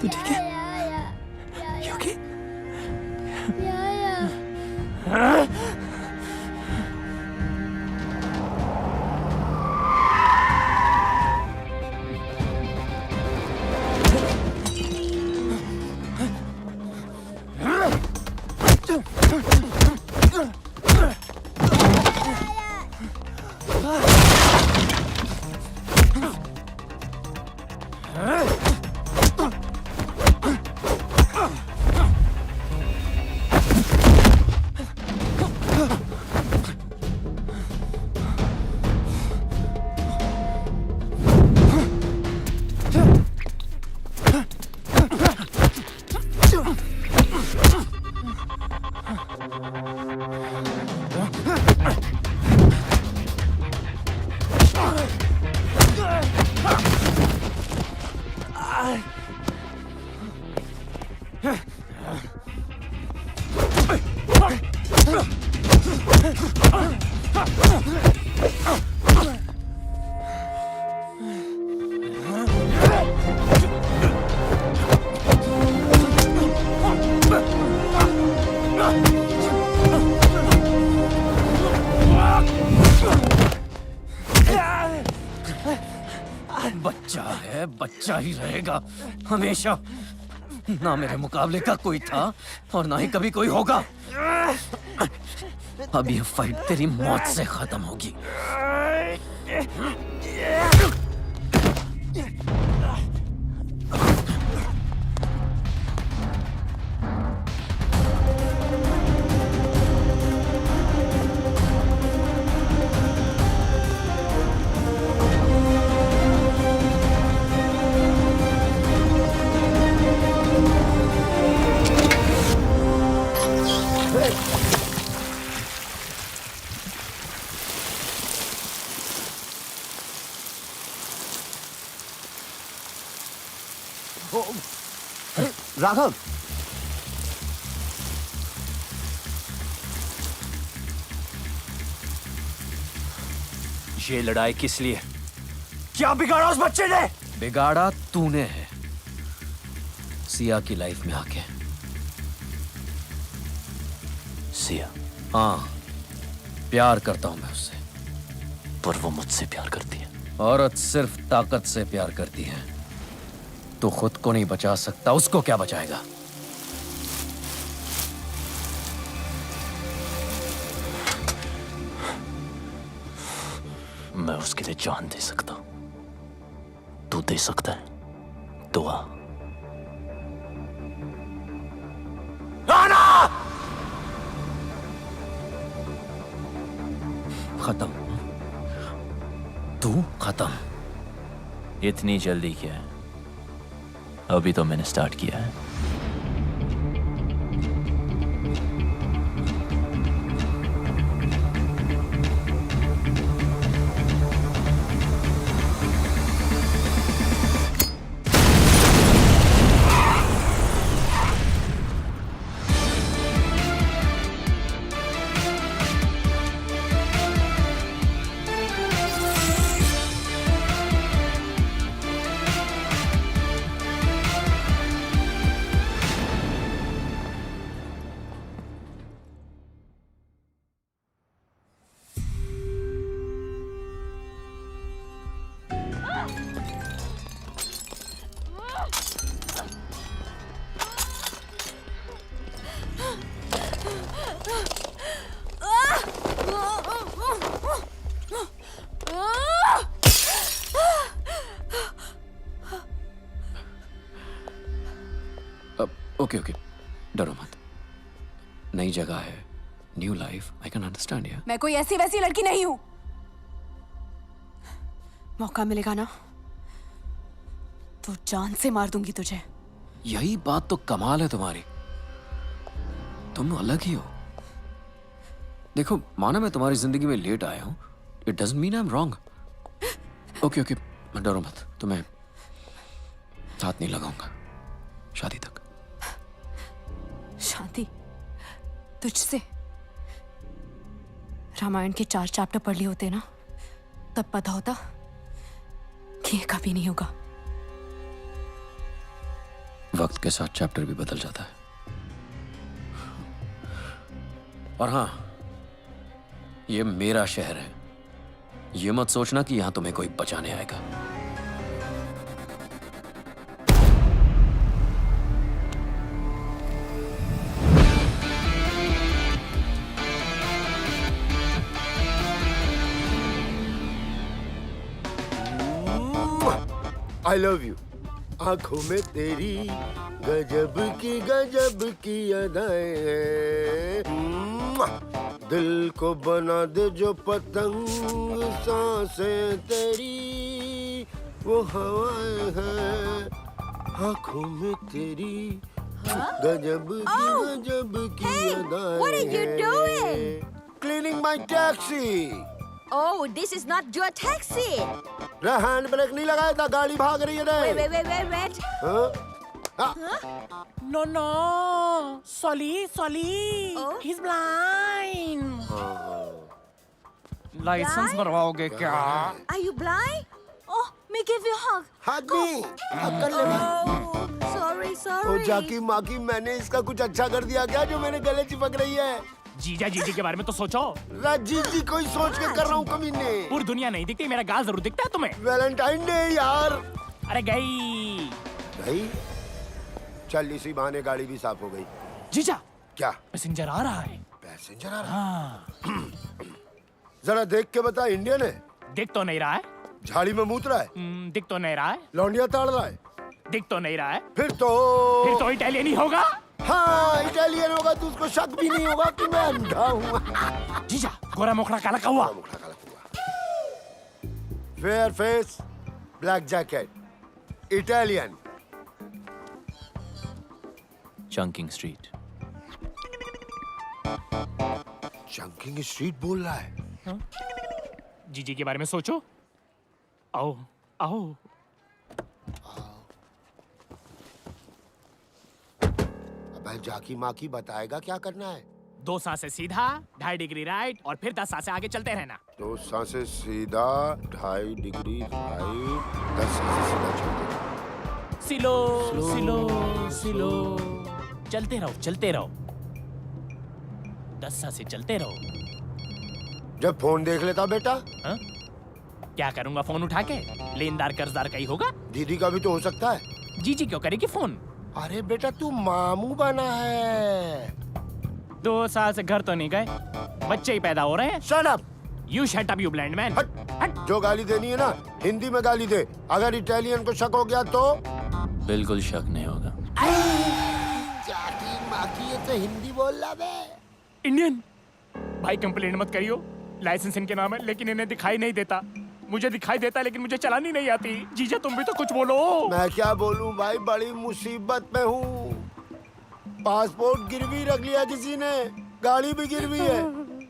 Speaker 4: तू ठीक है? You okay?
Speaker 18: बच्चा है, बच्चा ही रहेगा हमेशा। ना मेरे मुकाबले का कोई था और ना ही कभी कोई होगा। अब ये फाइट तेरी मौत से खत्म होगी।
Speaker 5: राघव,
Speaker 4: ये लड़ाई किस लिए? क्या बिगाड़ा उस बच्चे ने?
Speaker 12: बिगाड़ा तूने है सिया की लाइफ में आके।
Speaker 4: सिया?
Speaker 12: हाँ, प्यार करता हूं मैं उससे।
Speaker 4: पर वो मुझसे प्यार करती है।
Speaker 12: औरत सिर्फ ताकत से प्यार करती है। तू खुद को नहीं बचा सकता, उसको क्या बचाएगा?
Speaker 4: मैं उसके लिए जान दे सकता हूं। तू दे सकता है? दुआ। आना!
Speaker 12: खत्म। तू खत्म।
Speaker 4: इतनी जल्दी क्या है? अभी तो मैंने स्टार्ट किया है।
Speaker 12: ओके ओके, डरो मत। नई जगह है, new life, I can understand यार।
Speaker 9: मैं कोई ऐसी वैसी लड़की नहीं हूं। मौका मिलेगा ना तो जान से मार दूंगी तुझे।
Speaker 12: यही बात तो कमाल है तुम्हारी, तुम अलग ही हो। देखो, माना मैं तुम्हारी जिंदगी में लेट आया हूं, it doesn't mean I am wrong. Okay okay, डरो मत, तुम्हें हाथ नहीं लगाऊंगा शादी तक।
Speaker 9: शादी तुझसे? रामायण के 4 चैप्टर पढ़ लिए होते ना, तब पता होता कि ये कभी नहीं होगा।
Speaker 12: वक्त के साथ चैप्टर भी बदल जाता है। और हाँ, ये मेरा शहर है, ये मत सोचना कि यहां तुम्हें कोई बचाने आएगा।
Speaker 5: I love you. आंखों में तेरी गजब की अदाएं हैं। दिल को बना दे जो पतंग, सांसें तेरी वो हवाएं हैं। आंखों में तेरी गजब की अदाएं हैं।
Speaker 19: What are you doing?
Speaker 5: Cleaning my taxi.
Speaker 19: Oh, this is not your taxi.
Speaker 5: Hand brake नहीं लगाया था, गाड़ी भाग रही है रे।
Speaker 19: Wait.
Speaker 20: No. Solly.
Speaker 19: Oh?
Speaker 20: He's blind. License बनवाओगे क्या?
Speaker 19: Are you blind? Oh, me give you a hug.
Speaker 5: Hug me. कर ले।
Speaker 19: Sorry.
Speaker 5: ओ जाकी माकी, मैंने इसका कुछ अच्छा कर दिया क्या जो मेरे गले चिपक रही है?
Speaker 20: जीजी के बारे में तो सोचो।
Speaker 5: जीजी कोई सोच के कर रहा हूँ कमीने।
Speaker 20: पूरी दुनिया नहीं दिखती, मेरा गाल जरूर दिखता है तुम्हें।
Speaker 5: वैलेंटाइन डे यार।
Speaker 20: अरे गई
Speaker 5: चल, इसी बहाने गाड़ी भी साफ हो गई।
Speaker 20: जीजा,
Speaker 5: क्या
Speaker 20: पैसेंजर आ रहा है?
Speaker 5: पैसेंजर आ रहा है? जरा देख के बता, इंडियन है?
Speaker 20: दिख तो नहीं रहा है।
Speaker 8: झाड़ी में मूत रहा है।
Speaker 20: दिख तो नहीं रहा है।
Speaker 8: लौंडिया ताड़ रहा है।
Speaker 20: दिख तो नहीं रहा है।
Speaker 8: फिर तो
Speaker 20: इटालियन ही होगा।
Speaker 8: हाँ, इटालियन होगा तो उसको शक भी नहीं होगा कि मैं अंधा हूँ।
Speaker 20: जीजा, गोरा मोखड़ा काला कौवा।
Speaker 8: Fair face, black jacket, Italian.
Speaker 4: Chunking street.
Speaker 8: Chunking street बोल रहा है।
Speaker 20: जीजी के बारे में सोचो। आओ आओ।
Speaker 8: अबे जाकी माकी बताएगा क्या करना है।
Speaker 20: 2 सांसें सीधा, 2.5 डिग्री राइट और फिर 10 सांसें आगे चलते रहना।
Speaker 8: 2 सांसें सीधा, 2.5 डिग्री राइट, 10 सांसें सीधा चलते रहो।
Speaker 20: सिलो सिलो सिलो। चलते रहो चलते रहो। 10 सांसें चलते रहो।
Speaker 8: जब फोन देख लेता बेटा।
Speaker 20: हा? क्या करूंगा फोन उठा के? लेनदार कर्जदार का ही होगा।
Speaker 8: दीदी का भी तो हो सकता है।
Speaker 20: जीजी क्यों करेगी फोन?
Speaker 8: अरे बेटा तू मामू बना है।
Speaker 20: 2 साल से घर तो नहीं गए, बच्चे ही पैदा हो रहे हैं।
Speaker 8: Shut up!
Speaker 20: You shut up, you blind man.
Speaker 8: हट। जो गाली देनी है ना हिंदी में गाली दे। अगर इटालियन को शक हो गया तो
Speaker 4: बिल्कुल शक नहीं होगा।
Speaker 8: जाकी माकी ये तो हिंदी बोल रहा बे।
Speaker 20: इंडियन भाई कंप्लेंट मत करियो। लाइसेंस इनके नाम है लेकिन इन्हें दिखाई नहीं देता। मुझे दिखाई देता लेकिन मुझे चलानी नहीं आती। जीजा तुम भी तो कुछ बोलो।
Speaker 8: मैं क्या बोलूं भाई, बड़ी मुसीबत में हूँ। पासपोर्ट गिरवी रख लिया किसी ने, गाड़ी भी गिरवी है,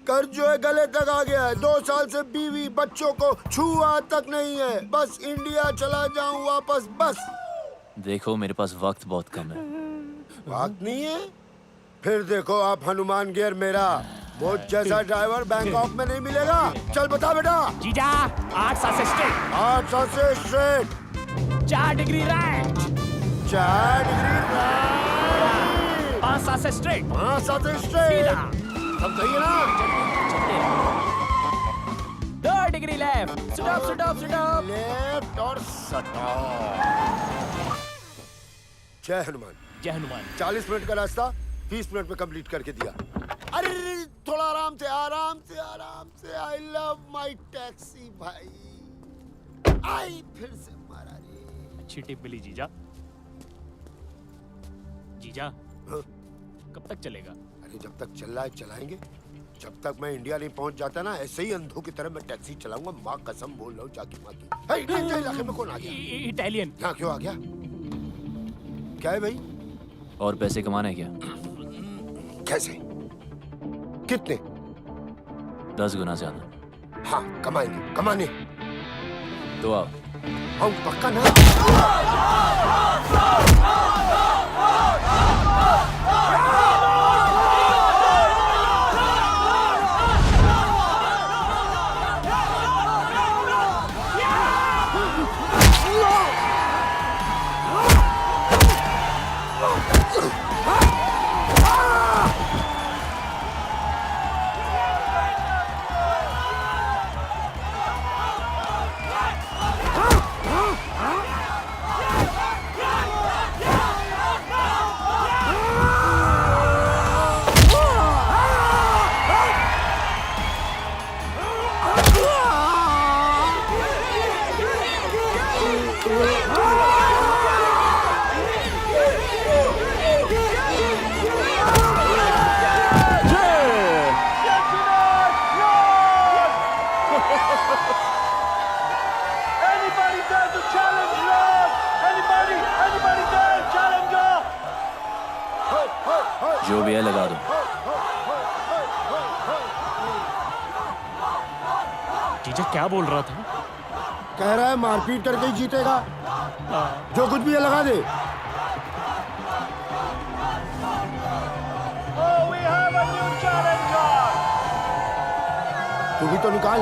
Speaker 8: कर्ज जो है गले तक आ गया है। 2 साल से बीवी बच्चों को छुआ तक नहीं है। बस इंडिया चला जाऊं वापस बस।
Speaker 4: देखो मेरे पास वक्त बहुत कम है।
Speaker 8: वक्त नहीं है? फिर देखो आप हनुमान गियर मेरा। वो जैसा ड्राइवर बैंकॉक में नहीं मिलेगा। चल बता बेटा।
Speaker 20: जीजा 8 सांसें स्ट्रेट।
Speaker 8: 8 सांसें straight.
Speaker 20: 4 degree right.
Speaker 8: 4 degree right.
Speaker 20: 5 सांसें स्ट्रेट।
Speaker 8: 5 सांसें स्ट्रेट। सब सही है ना?
Speaker 20: चलते रहो। 2 degree left. Stop stop stop.
Speaker 8: Left और स्टॉप। जय हनुमान।
Speaker 20: जय हनुमान।
Speaker 8: 40 मिनट का रास्ता 20 मिनट में कंप्लीट करके दिया। अरे थोड़ा आराम से आराम से आराम से। आई लव माय टैक्सी भाई। आई फिर से मारा रे।
Speaker 20: अच्छी टिप मिली जीजा। जीजा कब तक चलेगा?
Speaker 8: अरे जब तक चल रहा है चलाएंगे। जब तक मैं इंडिया नहीं पहुंच जाता ना ऐसे ही अंधों की तरह मैं टैक्सी चलाऊंगा। माँ कसम बोल रहा हूँ जाकी माकी। इलाके में कौन आ गया?
Speaker 20: इटालियन।
Speaker 8: यहाँ क्यों आ गया? क्या है भाई?
Speaker 4: और पैसे कमाना है क्या?
Speaker 8: कैसे? कितने?
Speaker 4: 10 गुना ज्यादा।
Speaker 8: हाँ कमाएंगे, कमाने।
Speaker 4: तो आओ।
Speaker 8: आओ पक्का ना?
Speaker 4: जो भी है लगा दो।
Speaker 20: जीजा क्या बोल रहा था?
Speaker 8: कह रहा है मारपीट करके ही जीतेगा। जो कुछ भी है लगा दे। तू भी तो निकाल।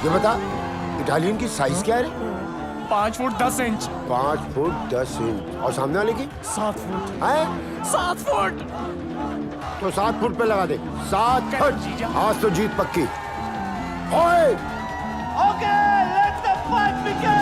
Speaker 8: ये बता इटालियन की साइज क्या है?
Speaker 20: 5 फुट 10 इंच।
Speaker 8: 5 foot 10 inch. और सामने वाले की?
Speaker 20: 7 फुट।
Speaker 8: है?
Speaker 20: 7 फुट।
Speaker 8: तो 7 फुट पे लगा दे। 7 फुट। आज तो जीत पक्की। ओए begin! Let the fight begin!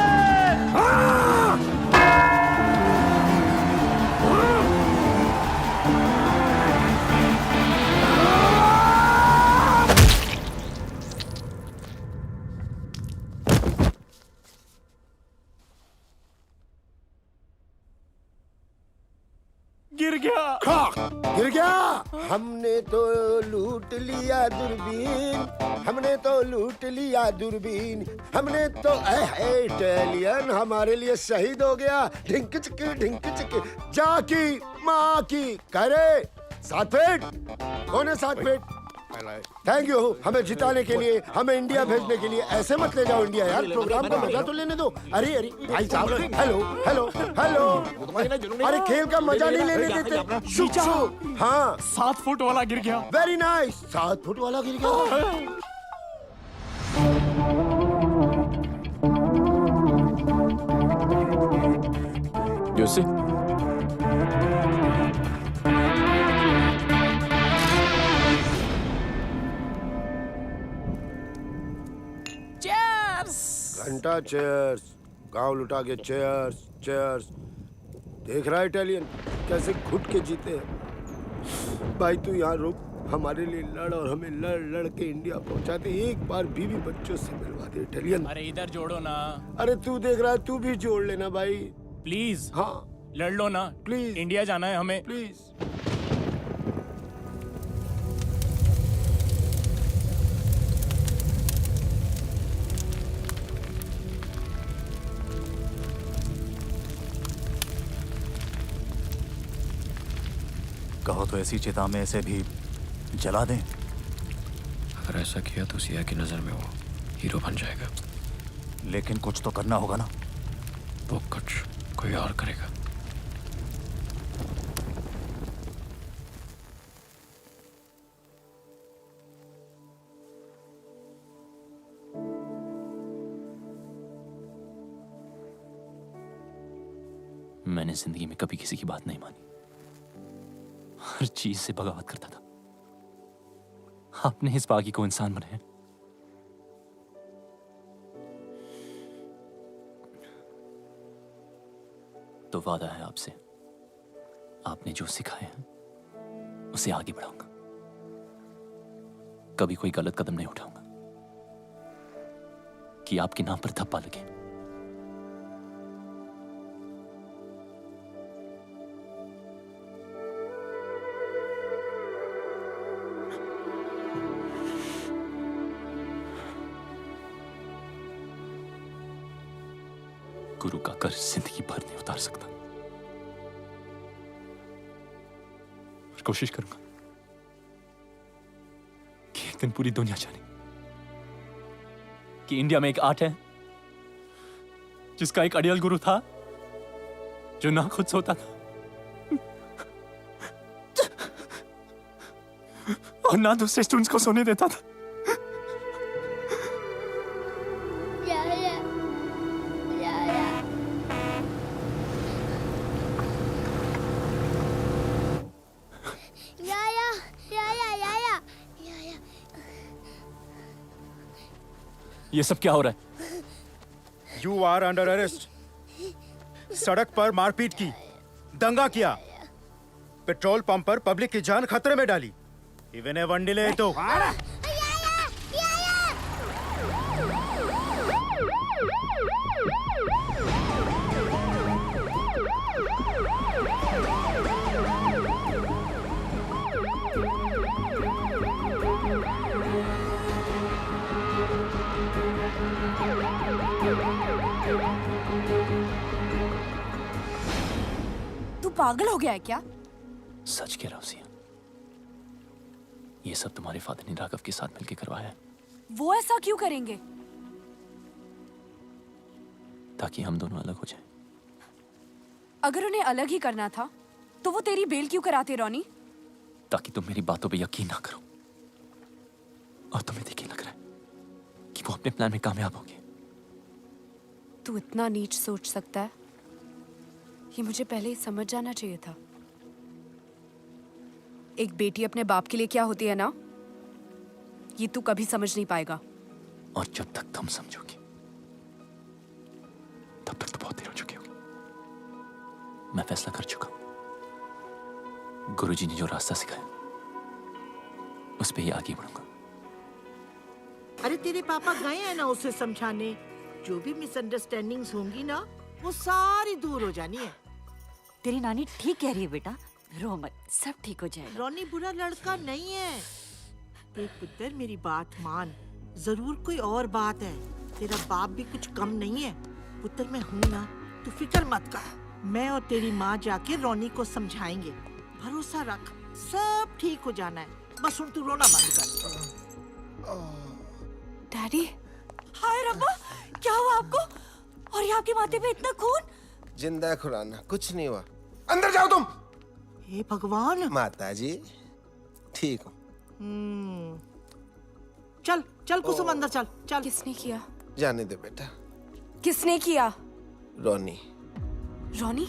Speaker 20: गिर गया।
Speaker 5: गिर गया। हमने तो लूट लिया दूरबीन, हमने तो लूट लिया दूरबीन, हमने तो इटालियन हमारे लिए शहीद हो गया। ढिंक चिक जाकी माँ की करे 7 फीट। कौन है 7 फीट? थैंक यू हमें जिताने के लिए, हमें इंडिया भेजने के लिए। ऐसे मत ले जाओ इंडिया यार, प्रोग्राम को मजा तो लेने दो। अरे अरे भाई साहब, हेलो हेलो हेलो, अरे खेल का मजा नहीं लेने देते। शुक शुक। हाँ
Speaker 20: 7 फुट वाला गिर गया।
Speaker 5: Very nice. 7 फुट वाला गिर गया।
Speaker 4: You see?
Speaker 5: घंटा चेयर्स, गांव लुटा के चेयर्स चेयर्स। देख रहा है इटालियन कैसे घुट के जीते हैं। भाई तू यहाँ रुक, हमारे लिए लड़ और हमें लड़ लड़ के इंडिया पहुंचा दे। एक बार बीवी बच्चों से मिलवा दे इटालियन।
Speaker 20: अरे इधर जोड़ो ना।
Speaker 5: अरे तू देख रहा है, तू भी जोड़ लेना भाई
Speaker 20: प्लीज।
Speaker 5: हाँ
Speaker 20: लड़ लो ना
Speaker 5: प्लीज।
Speaker 20: इंडिया जाना है हमें
Speaker 5: प्लीज।
Speaker 7: कहो तो ऐसी चिता में ऐसे भी जला दें।
Speaker 12: अगर ऐसा किया तो सिया की नजर में वो हीरो बन जाएगा।
Speaker 7: लेकिन कुछ तो करना होगा ना।
Speaker 12: वो कुछ कोई और करेगा।
Speaker 4: मैंने जिंदगी में कभी किसी की बात नहीं मानी, हर चीज से बगावत करता था। आपने इस बागी को इंसान बनाया। तो वादा है आपसे, आपने जो सिखाया है उसे आगे बढ़ाऊंगा। कभी कोई गलत कदम नहीं उठाऊंगा कि आपके नाम पर धब्बा लगे। गुरु का कर्ज जिंदगी भर नहीं उतार सकता, और कोशिश करूंगा कि एक दिन पूरी दुनिया जाने कि इंडिया में एक आर्ट है जिसका एक अड़ियल गुरु था जो ना खुद सोता था और ना दूसरे स्टूडेंट्स को सोने देता था। ये सब क्या हो रहा है?
Speaker 21: You are under arrest. सड़क पर मारपीट की, दंगा किया, पेट्रोल पंप पर पब्लिक की जान खतरे में डाली। इवन ए वन डिले तो
Speaker 9: तू पागल हो गया है क्या?
Speaker 4: सच कह रहा हूं सिया, ये सब तुम्हारे फादर ने राघव के साथ मिलकर करवाया है।
Speaker 9: वो ऐसा क्यों करेंगे?
Speaker 4: ताकि हम दोनों अलग हो जाएं।
Speaker 9: अगर उन्हें अलग ही करना था तो वो तेरी बेल क्यों कराते रोनी?
Speaker 4: ताकि तुम मेरी बातों पे यकीन ना करो और तुम्हें देखने लग रहा है कि वो अपने प्लान में कामयाब होंगे।
Speaker 9: तू इतना नीच सोच सकता है, ये मुझे पहले ही समझ जाना चाहिए था। एक बेटी अपने बाप के लिए क्या होती है ना, ये तू कभी समझ नहीं पाएगा।
Speaker 4: और जब तक तुम समझोगी तक तो बहुत देर हो चुकी होगी। मैं फैसला कर चुका हूं। गुरुजी ने जो रास्ता सिखाया उस पे ही आगे बढ़ूंगा।
Speaker 17: अरे तेरे पापा गए हैं ना उसे समझाने। जो भी मिसअंडरस्टैंडिंग्स होंगी ना वो सारी दूर हो जानी है।
Speaker 10: तेरी नानी ठीक कह रही है बेटा, रो मत, सब ठीक हो जाएगा।
Speaker 17: रोनी बुरा लड़का नहीं है। देख पुत्र मेरी बात मान, जरूर कोई और बात है। तेरा बाप भी कुछ कम नहीं है। पुत्र मैं हूं ना, तू फिक्र मत कर। मैं और तेरी माँ जाके रोनी को समझाएंगे। भरोसा रख, सब ठीक हो जाना है। बस उन तू रोना बंद कर।
Speaker 9: डैडी,
Speaker 19: हाय रब्बा, क्या हुआ आपको? और ये आपके माथे पे इतना खून?
Speaker 5: जिंदा खुराना, कुछ नहीं हुआ। अंदर जाओ तुम।
Speaker 17: हे भगवान।
Speaker 5: माता जी ठीक हो?
Speaker 17: चल चल कुसुम अंदर चल चल।
Speaker 9: किसने किया?
Speaker 5: जाने दे बेटा।
Speaker 9: किसने किया?
Speaker 5: रोनी।
Speaker 9: रोनी?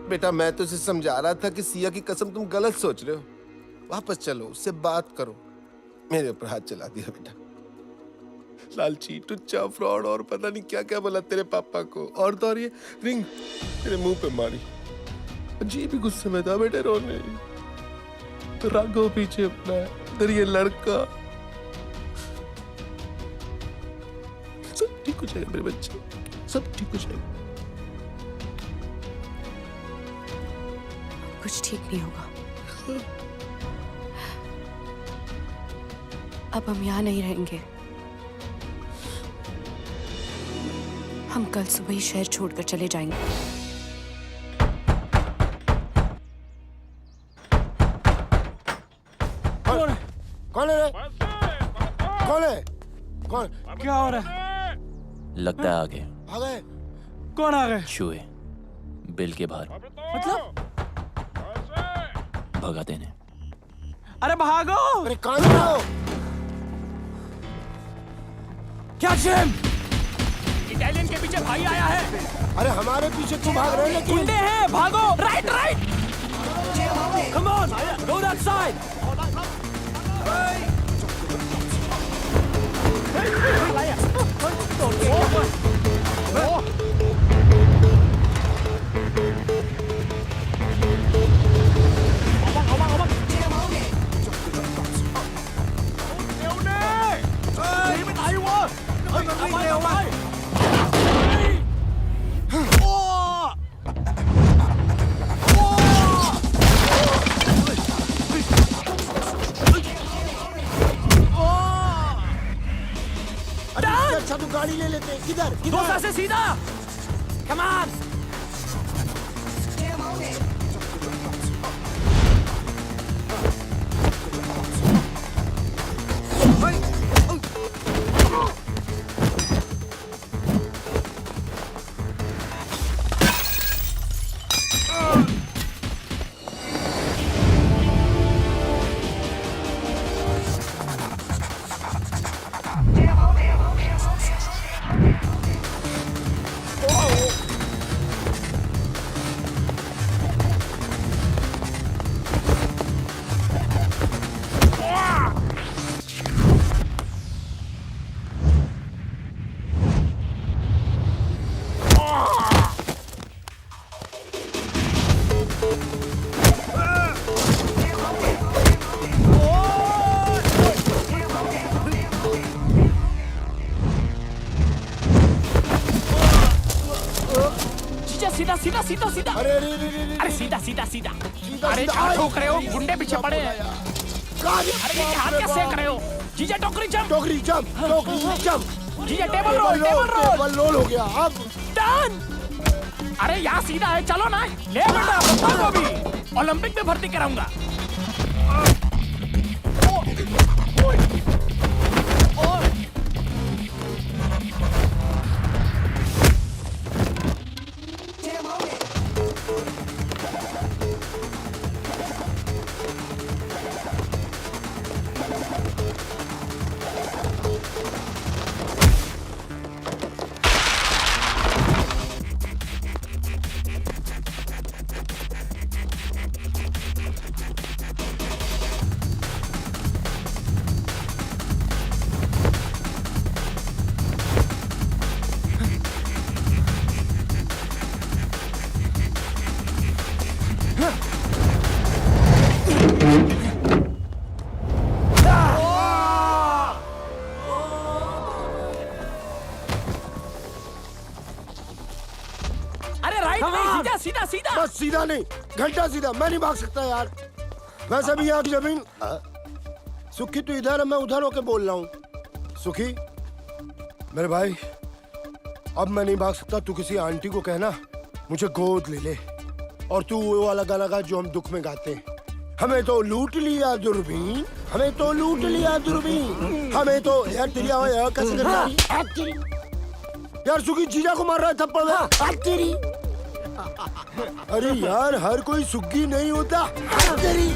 Speaker 5: बेटा मैं तो उसे समझा रहा था कि सिया की कसम तुम गलत सोच रहे हो। वापस चलो, उससे बात करो। मेरे ऊपर हाथ चला दिया बेटा। लालची, टुच्चा, फ्रॉड और पता नहीं क्या क्या बोला तेरे पापा को। और तो और ये रिंग तेरे मुंह पे मारी। अजीब ही गुस्से में था बेटे रोने। तो राघव पीछे अपना है, इधर ये लड़का। सब ठीक हो जाएगा मेरे बच्चे, सब ठीक हो जाएगा।
Speaker 9: कुछ ठीक नहीं होगा। अब हम यहाँ नहीं रहेंगे। हम कल सुबह ही शहर छोड़कर चले जाएंगे।
Speaker 5: कौन है रे? कौन है? कौन?
Speaker 20: क्या हो रहा है?
Speaker 4: लगता है आ गए।
Speaker 5: आ गए?
Speaker 20: कौन आ गए?
Speaker 4: चूहे बिल के बाहर।
Speaker 20: मतलब?
Speaker 4: भगा देने।
Speaker 20: अरे भागो!
Speaker 5: अरे कौन हो?
Speaker 20: क्या जेम? इटालियन के पीछे भाई आया है।
Speaker 5: अरे हमारे पीछे क्यों भाग रहे हो? लेकिन
Speaker 20: गुंडे हैं, भागो! Right right! Come on, go that side!
Speaker 5: अच्छा तो गाड़ी ले लेते। किधर?
Speaker 20: किधर? से सीधा। Come on! सीधा सीधा सीधा सीधा। अरे सीधा सीधा सीधा। अरे क्या ठोक रहे हो? गुंडे पीछे पड़े हैं। अरे ये हाथ क्या सेक रहे हो? जीजा टोकरी जंप।
Speaker 5: टोकरी जंप, टोकरी जंप।
Speaker 20: जीजा table roll, table roll.
Speaker 5: Table roll हो गया। अब
Speaker 20: डन। अरे यहाँ सीधा है, चलो ना। ले बेटा, पप्पा को भी ओलंपिक में भर्ती कराऊंगा। राइट
Speaker 8: Come
Speaker 20: में
Speaker 8: on.
Speaker 20: जीजा सीधा सीधा
Speaker 8: बस सीधा नहीं, घंटा सीधा। मैं नहीं भाग सकता यार। वैसे भी यहाँ की जमीन सुखी तू इधर है, मैं उधर होके बोल रहा हूँ। सुखी मेरे भाई, अब मैं नहीं भाग सकता। तू किसी आंटी को कहना मुझे गोद ले ले, और तू वो वाला गाना गा जो हम दुख में गाते हैं। हमें तो लूट लिया दूरबीन, हमें तो लूट लिया दूरबीन, हमें तो यार तेरी आवाज यार कैसे कर रही है? यार सुखी जीजा को मार रहा है थप्पड़ में। तेरी अरे यार हर कोई सुग्गी नहीं होता। तेरी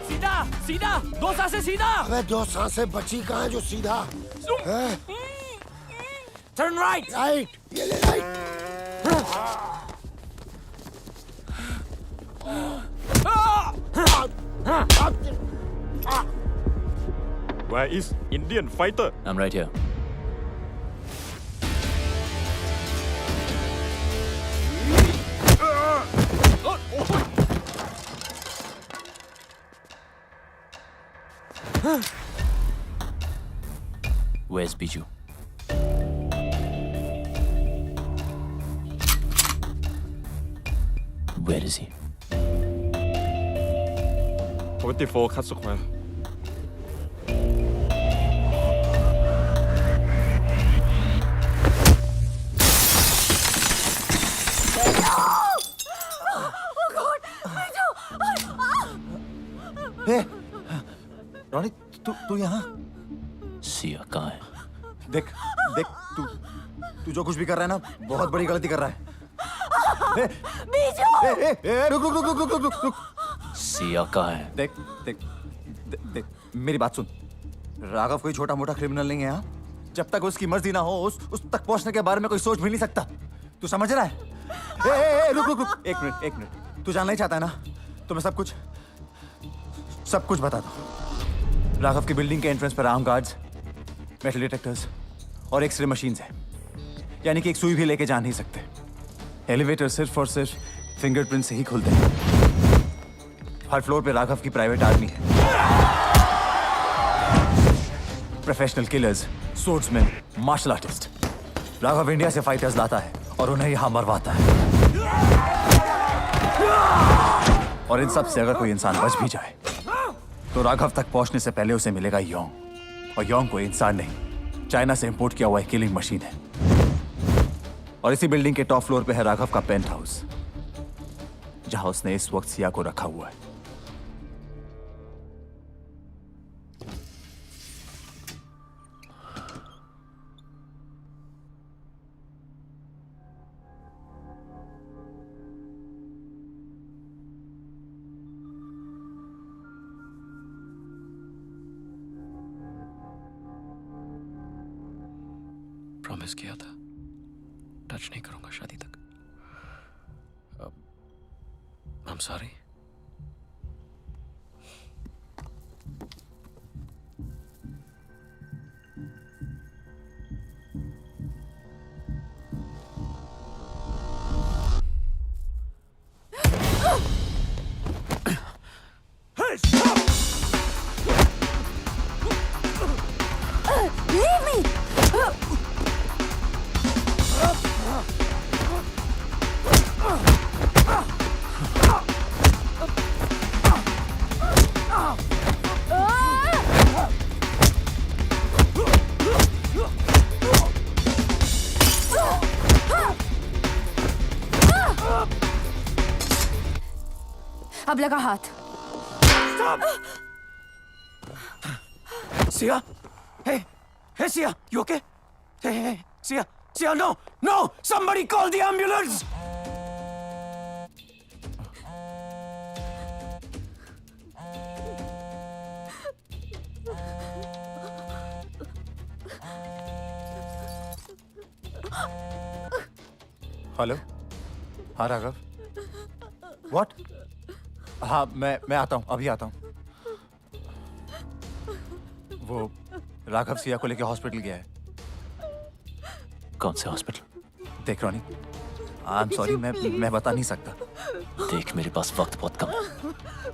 Speaker 20: सीधा सीधा 2 सांसें सीधा।
Speaker 8: अबे 2 सांसें बची कहाँ है जो सीधा?
Speaker 20: टर्न राइट
Speaker 8: राइट, ये ले right.
Speaker 4: Where is Indian fighter? I'm right here. Where's Biju? Where is he?
Speaker 1: 44 Cut Square.
Speaker 7: Ronnie, तू यहाँ?
Speaker 4: सिया कहाँ है?
Speaker 7: देख देख, तू जो कुछ भी कर रहा है ना, बहुत बड़ी गलती कर रहा है। रुक रुक रुक रुक रुक रुक रुक।
Speaker 4: सिया कहाँ है?
Speaker 7: देख देख देख, मेरी बात सुन। राघव कोई छोटा मोटा क्रिमिनल नहीं है यहाँ। जब तक उसकी मर्जी ना हो, उस तक पहुंचने के बारे में कोई सोच भी नहीं सकता। तू समझ रहा है? रुक रुक रुक, एक मिनट। तू जानना ही चाहता है ना, तो मैं सब कुछ बता दूं। राघव की बिल्डिंग के एंट्रेंस पर आर्म गार्ड्स, मेटल डिटेक्टर्स और एक्सरे मशीन्स हैं। यानी कि एक सुई भी लेके जा नहीं सकते। एलिवेटर सिर्फ और सिर्फ फिंगरप्रिंट से ही खुलते हैं। हर फ्लोर पे राघव की प्राइवेट आर्मी है। Professional killers, swordsmen, martial artist. Raghav India से फाइटर्स लाता है और उन्हें यहां मरवाता है। और इन सब से अगर कोई इंसान बच भी जाए तो राघव तक पहुंचने से पहले उसे मिलेगा योंग। और योंग कोई इंसान नहीं, चाइना से इंपोर्ट किया हुआ एक किलिंग मशीन है। और इसी बिल्डिंग के टॉप फ्लोर पे है राघव का पेंट हाउस, जहां उसने इस वक्त सिया को रखा हुआ है।
Speaker 12: प्रॉमिस किया था टच नहीं करूंगा शादी तक। आई एम सॉरी।
Speaker 19: Leave me! अब लगा हाथ।
Speaker 18: Sia? Hey, Sia, you okay? Hey, Sia, no! Somebody call the ambulance!
Speaker 7: Hello, हाँ राघव, व्हाट? हाँ मैं आता हूँ, अभी आता हूँ। वो राघव सिया को लेके हॉस्पिटल गया है।
Speaker 4: कौन से हॉस्पिटल?
Speaker 7: देख रोनी, आई एम सॉरी, मैं बता नहीं सकता।
Speaker 4: देख मेरे पास वक्त बहुत कम है।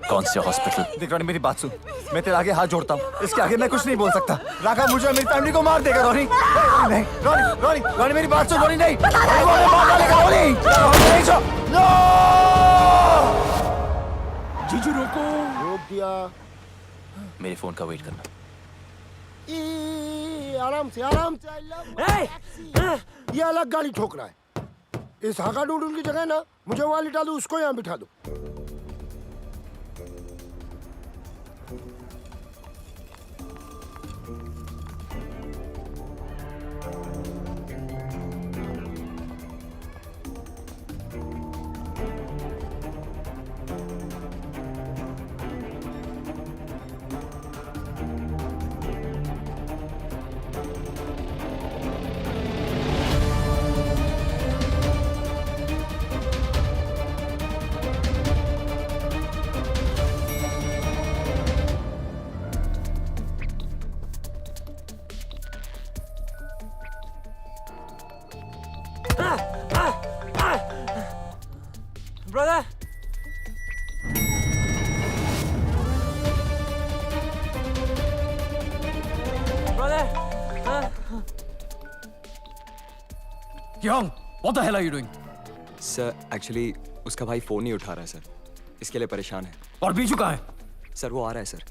Speaker 4: कौन से हॉस्पिटल?
Speaker 7: देख रोनी, मेरी बात सुन, मैं तेरे आगे हाथ जोड़ता हूँ, इसके आगे मैं कुछ नहीं बोल सकता। राघव मुझे और मेरी फैमिली को मार देगा। रोनी नहीं, रोनी रोनी रोनी मेरी बात सुन। रोनी नहीं,
Speaker 21: जीजू रोको। रोक दिया।
Speaker 4: मेरे फोन का वेट करना।
Speaker 21: आराम से ये अलग गाड़ी ठोक रहा है। इस हाका डूडूल की जगह ना मुझे वहां लिटा दो, उसको यहाँ बिठा दो।
Speaker 4: Brother! Brother!
Speaker 12: Kyung, what the hell are you doing?
Speaker 14: Sir actually उसका भाई फोन नहीं उठा रहा है सर, इसके लिए परेशान है।
Speaker 12: और बीजू कहाँ है?
Speaker 14: सर वो आ रहा है sir.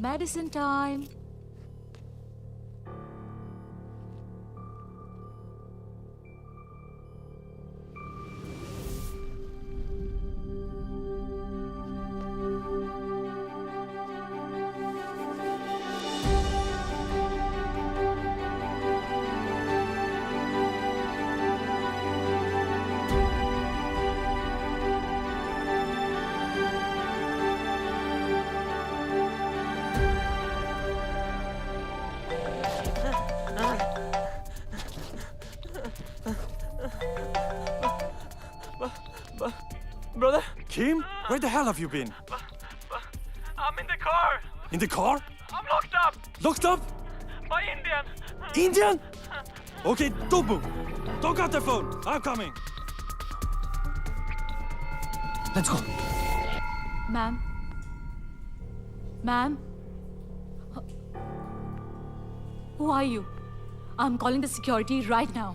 Speaker 19: Medicine time.
Speaker 1: Brother? Kim? Where the hell have you been?
Speaker 20: I'm in the car.
Speaker 1: In the car?
Speaker 20: I'm locked up
Speaker 1: Locked up?
Speaker 20: by Indian.
Speaker 1: Indian? Okay, don't move. Don't cut the phone. I'm coming.
Speaker 12: Let's go.
Speaker 19: Ma'am. Ma'am. Who are you? I'm calling the security right now.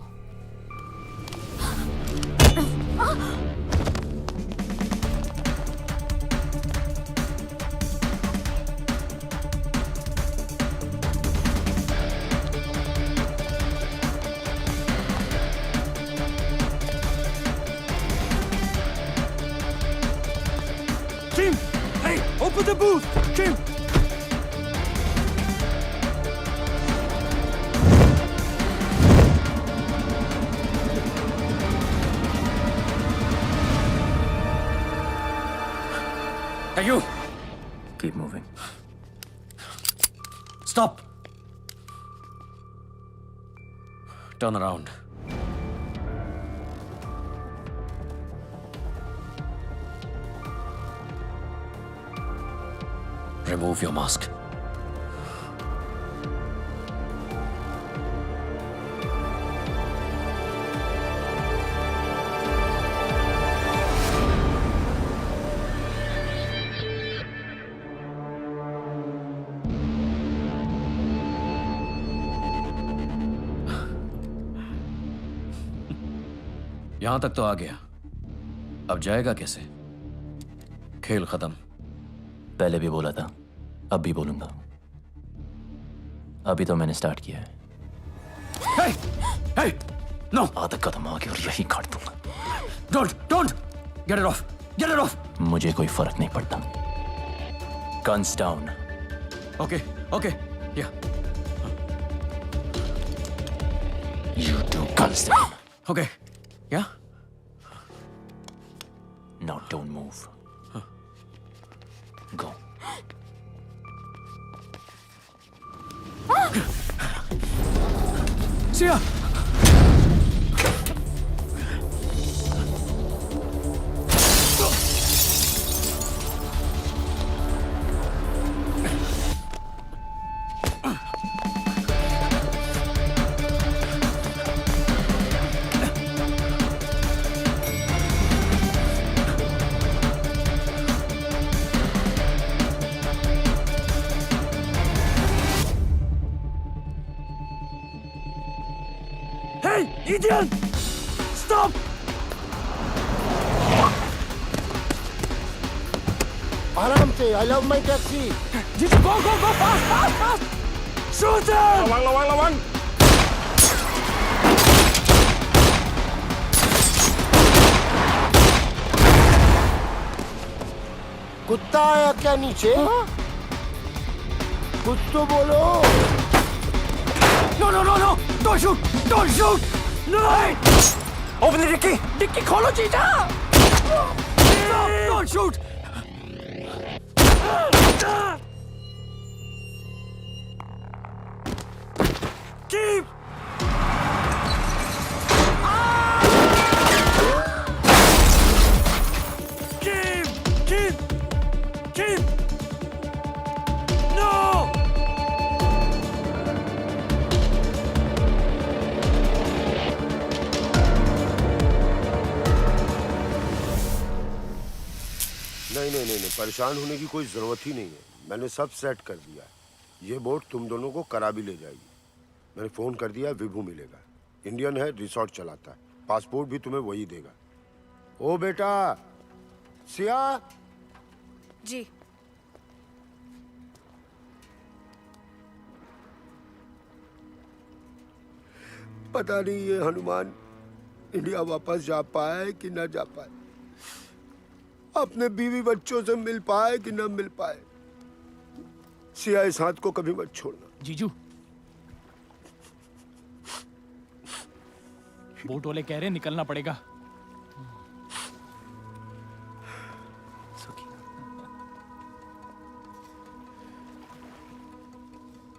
Speaker 1: Kim! Hey, open the booth! Kim!
Speaker 12: Hey, you!
Speaker 4: Keep moving.
Speaker 12: Stop! Turn around. Remove your mask. यहां तक तो आ गया, अब जाएगा कैसे? खेल खत्म।
Speaker 4: पहले भी बोला था, अब भी बोलूंगा। अभी तो मैंने स्टार्ट किया है।
Speaker 18: Hey! Hey! No!
Speaker 4: आधा कदम आगे और यही काट दूंगा।
Speaker 18: Don't! Get it off! Get it off!
Speaker 4: मुझे कोई फर्क नहीं पड़ता। Guns down.
Speaker 18: Okay. Yeah.
Speaker 4: You do guns down.
Speaker 18: Okay. Yeah?
Speaker 4: Now don't move. Go.
Speaker 18: Sia!
Speaker 1: Hey, idiot! Stop!
Speaker 5: आराम से, I love my taxi.
Speaker 1: Just go, fast! Shoot him!
Speaker 3: लवंग
Speaker 5: कुत्ता आया क्या नीचे? कुछ तो बोलो.
Speaker 1: No! Don't shoot! No!
Speaker 18: Open the dicky! Dicky खोलो जीजा! Stop! Don't shoot!
Speaker 1: Keep! Keep! No!
Speaker 5: नहीं, परेशान होने की कोई जरूरत ही नहीं है। मैंने सब सेट कर दिया है। ये बोट तुम दोनों को करा भी ले जाएगी। मैंने फोन कर दिया, विभू मिलेगा। इंडियन है, रिसोर्ट चलाता है। पासपोर्ट भी तुम्हें वही देगा। ओ बेटा, सिया।
Speaker 9: जी।
Speaker 5: पता नहीं ये हनुमान इंडिया वापस जा पाए कि ना जा पाए, अपने बीवी बच्चों से मिल पाए कि ना मिल पाए। सिया, इस हाथ को कभी मत छोड़ना।
Speaker 20: जीजू, बोट वाले कह रहे निकलना पड़ेगा।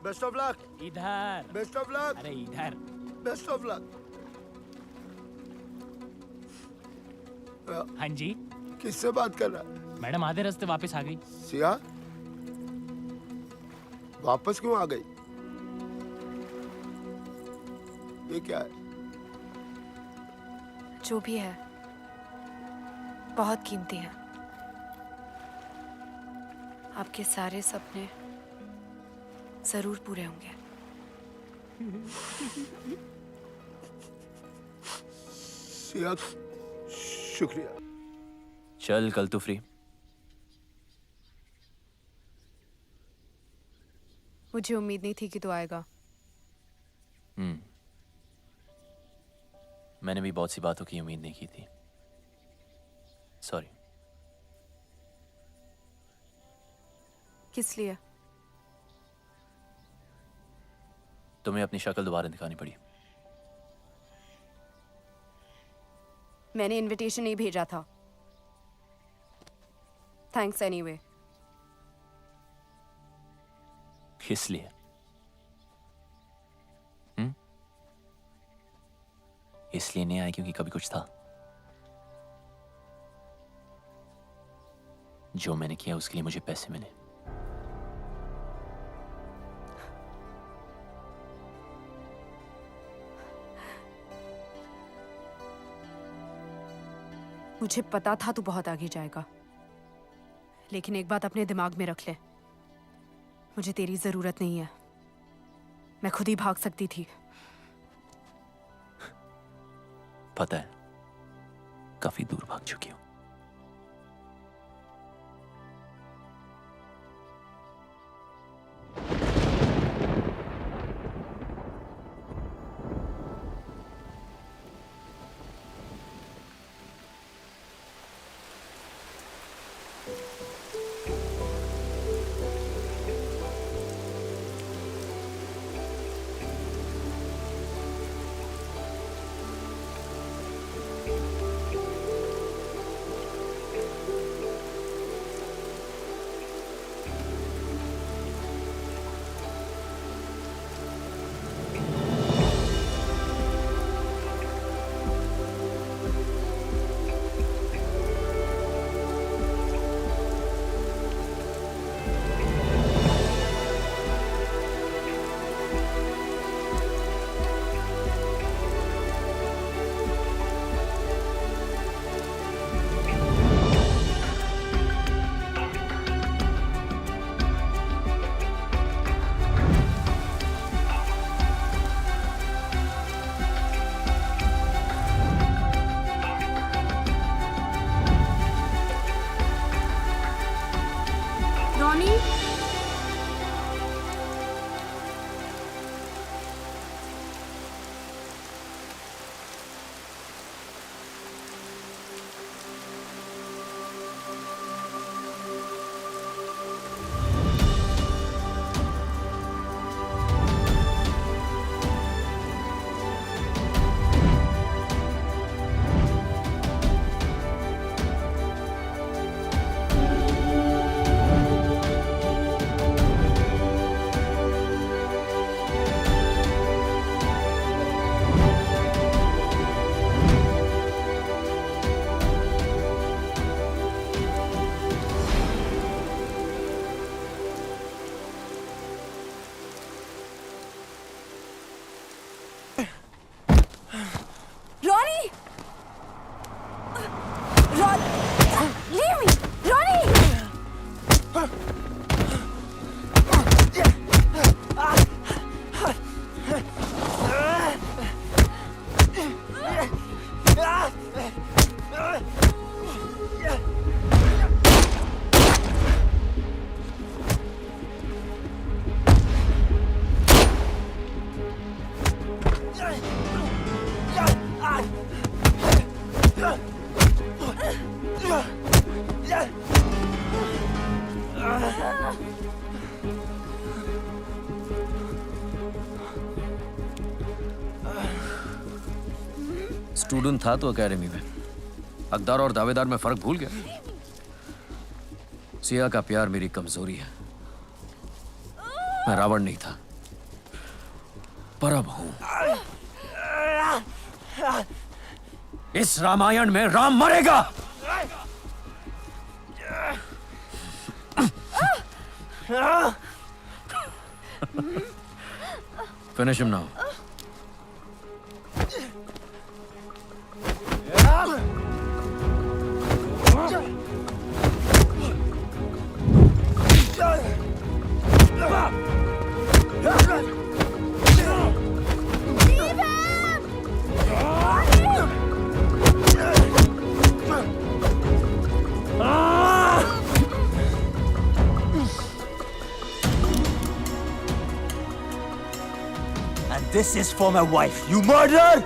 Speaker 5: Best of luck.
Speaker 20: इधर।
Speaker 5: Best of luck.
Speaker 20: अरे इधर।
Speaker 5: Best of luck.
Speaker 20: हाँ जी।
Speaker 5: किससे बात कर रहा है?
Speaker 20: मैडम आधे रास्ते वापस आ गई।
Speaker 5: सिया, वापस क्यों आ गई? ये क्या है?
Speaker 9: जो भी है बहुत कीमती है। आपके सारे सपने जरूर पूरे होंगे।
Speaker 5: सिया, शुक्रिया।
Speaker 4: चल, कल तू फ्री?
Speaker 9: मुझे उम्मीद नहीं थी कि तू आएगा।
Speaker 4: मैंने भी बहुत सी बातों की उम्मीद नहीं की थी। सॉरी।
Speaker 9: किस लिए?
Speaker 4: तुम्हें अपनी शक्ल दोबारा दिखानी पड़ी।
Speaker 9: मैंने इनविटेशन नहीं भेजा था। Thanks anyway.
Speaker 4: किस लिए? इसलिए नहीं आया क्योंकि कभी कुछ था। जो मैंने किया उसके लिए मुझे पैसे मिले।
Speaker 9: मुझे पता था तू बहुत आगे जाएगा, लेकिन एक बात अपने दिमाग में रख ले, मुझे तेरी जरूरत नहीं है। मैं खुद ही भाग सकती थी।
Speaker 4: पता है, काफी दूर भाग चुकी हूं।
Speaker 18: स्टूडेंट था तो एकेडमी में हकदार और दावेदार में फर्क भूल गया। सिया का प्यार मेरी कमजोरी है। मैं रावण नहीं था, पर अब हूं। इस रामायण में राम मरेगा। Finish him now.
Speaker 1: And this is for my wife. You murderer!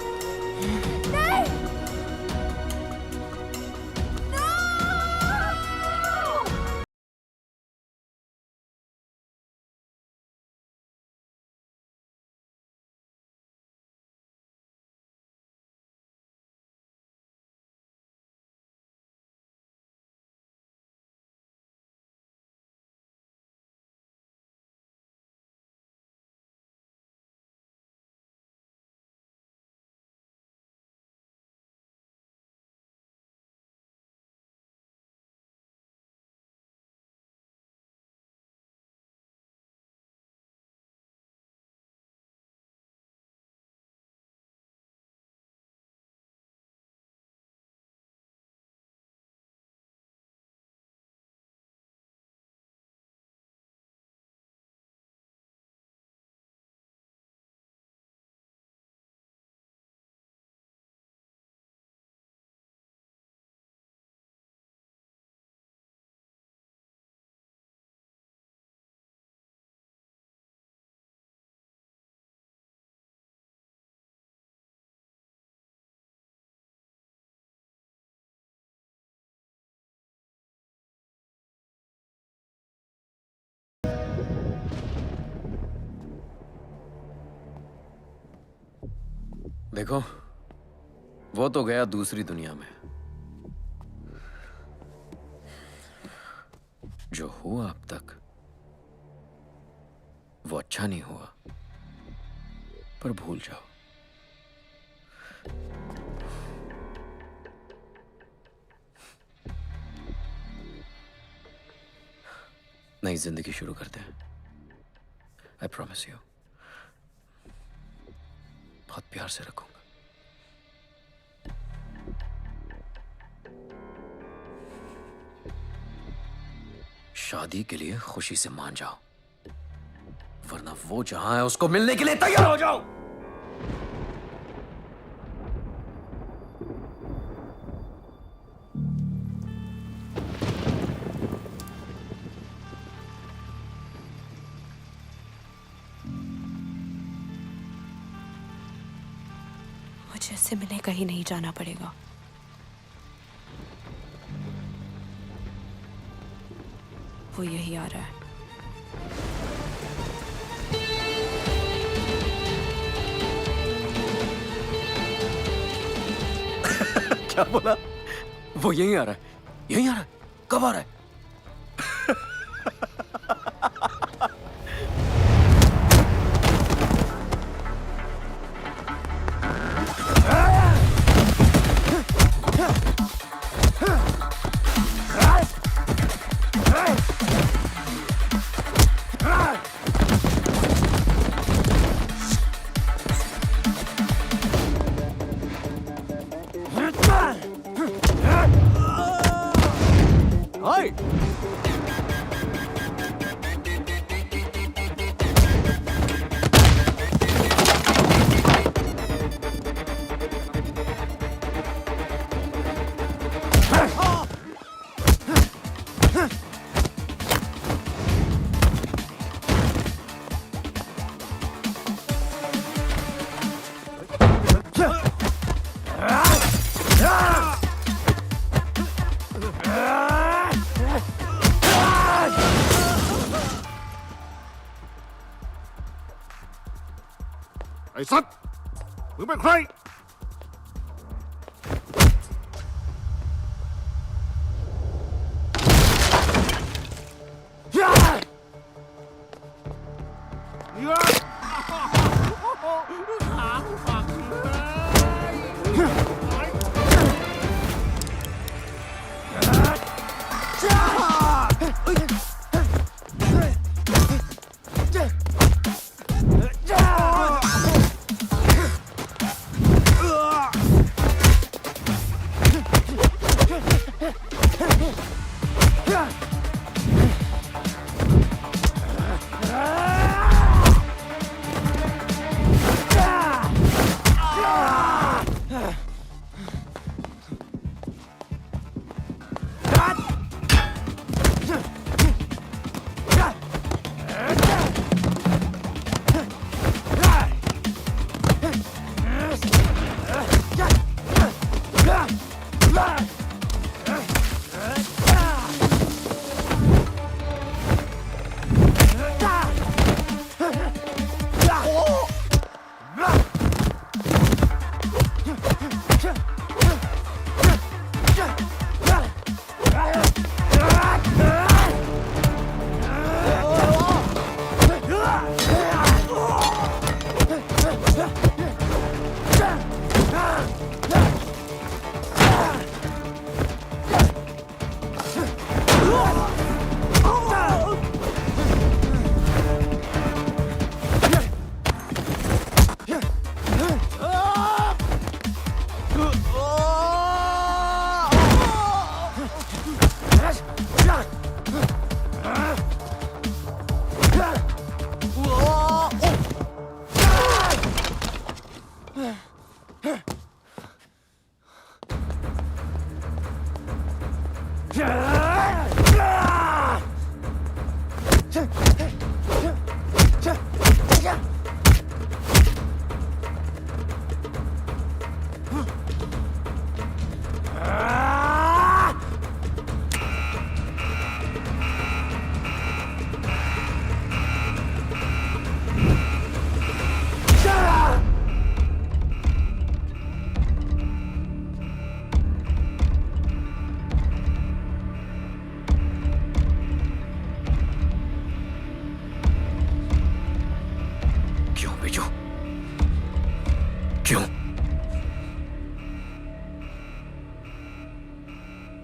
Speaker 18: देखो, वो तो गया दूसरी दुनिया में। जो हुआ अब तक वो अच्छा नहीं हुआ, पर भूल जाओ। नई जिंदगी शुरू करते हैं। आई प्रॉमिस यू, बहुत प्यार से रखूंगा। शादी के लिए खुशी से मान जाओ, वरना वो जहां है उसको मिलने के लिए तैयार हो जाओ।
Speaker 9: मुझे इससे मिलने कहीं नहीं जाना पड़ेगा। वो यही आ रहा है।
Speaker 18: क्या बोला? वो यहीं आ रहा है? यहीं आ रहा है? कब आ रहा है?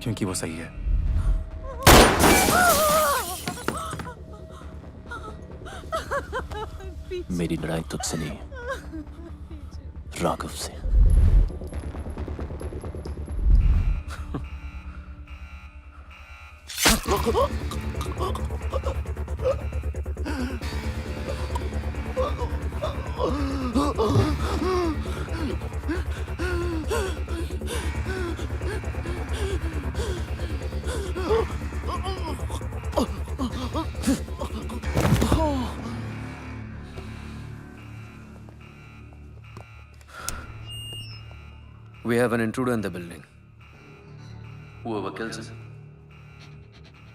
Speaker 7: क्योंकि वो सही है।
Speaker 4: मेरी लड़ाई तुझसे नहीं, राघव से।
Speaker 12: We have an intruder in the building. Whoever kills him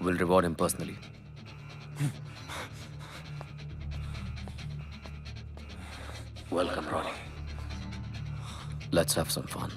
Speaker 12: will reward him personally. Welcome, Ronnie. Let's have some fun.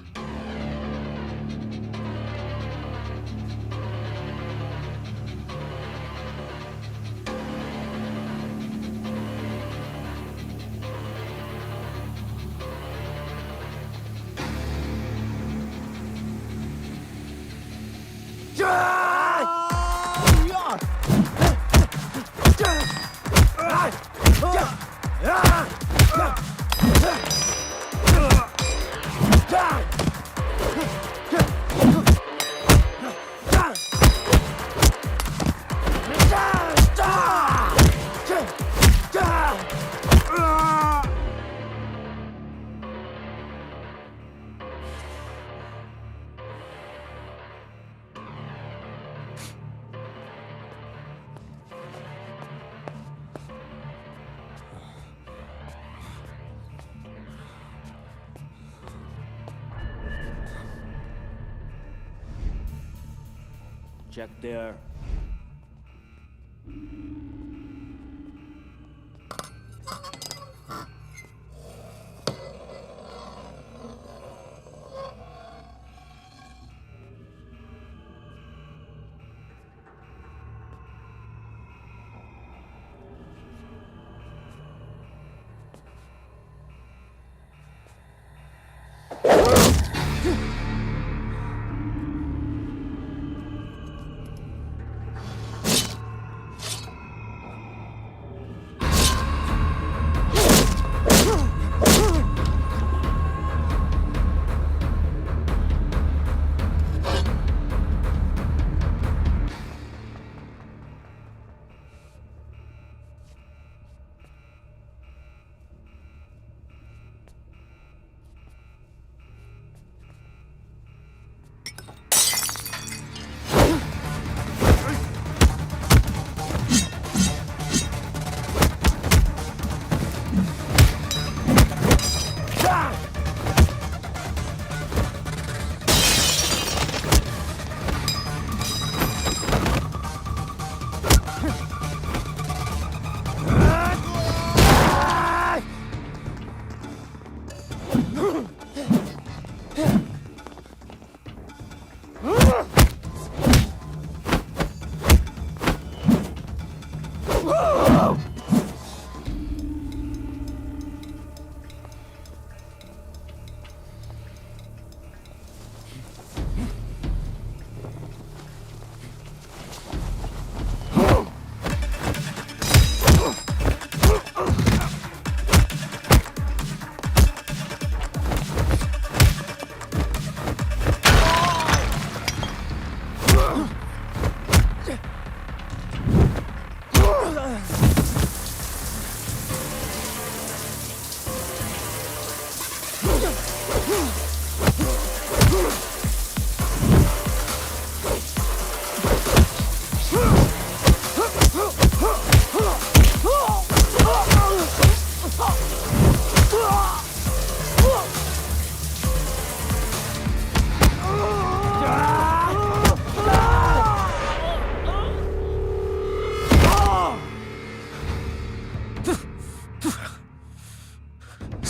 Speaker 1: Check there.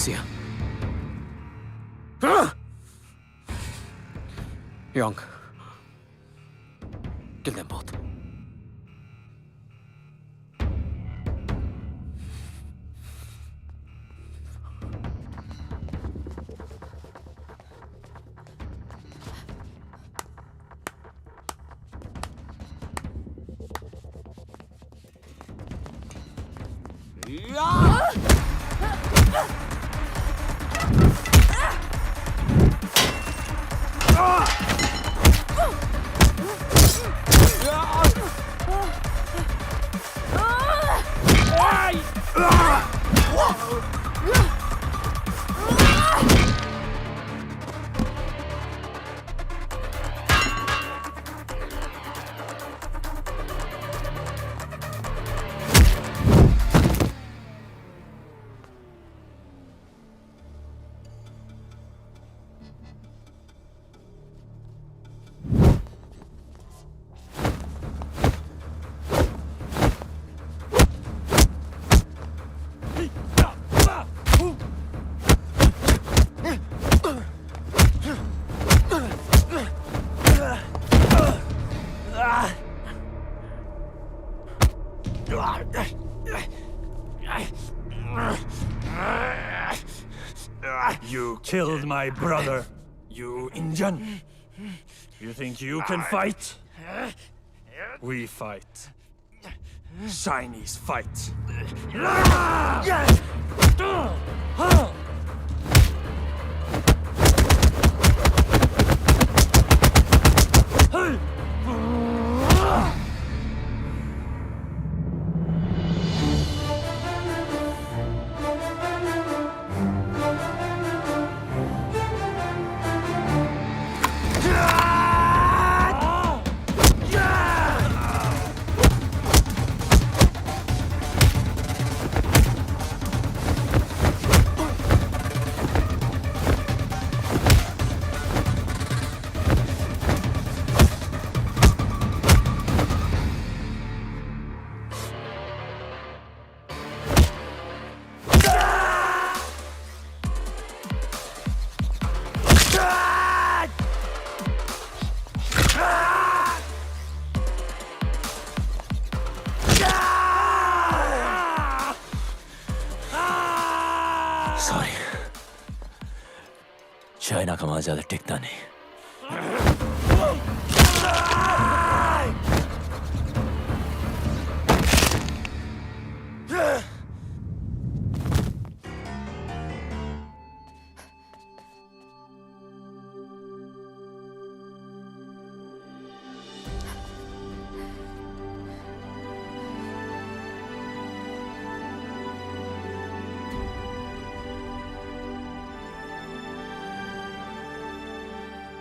Speaker 12: See ya. Young. Kill them both.
Speaker 1: You killed my brother, you Indian. You think you can fight? We fight. Chinese fight.
Speaker 4: Sorry, China का माल ज्यादा टिकता नहीं।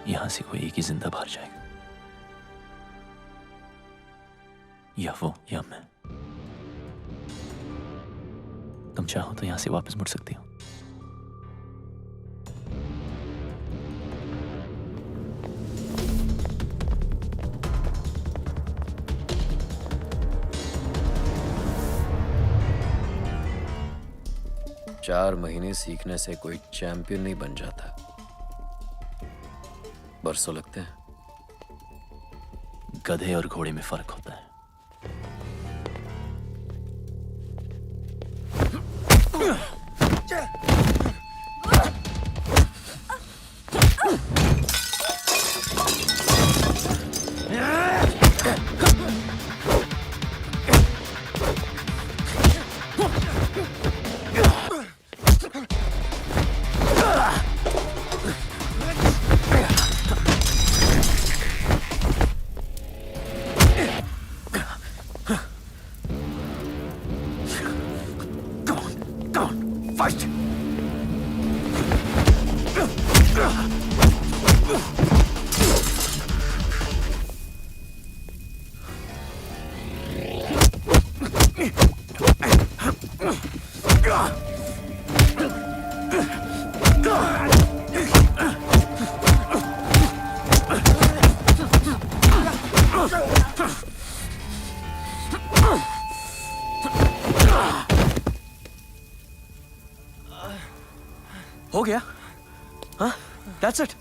Speaker 4: यहां से कोई एक ही जिंदा बाहर जाएगा, या वो या मैं। तुम चाहो तो यहां से वापस मुड़ सकती हो।
Speaker 12: चार महीने सीखने से कोई चैंपियन नहीं बन जाता, बरसों लगते हैं।
Speaker 4: गधे और घोड़े में फर्क होता है।
Speaker 18: हो गया? हाँ? That's it.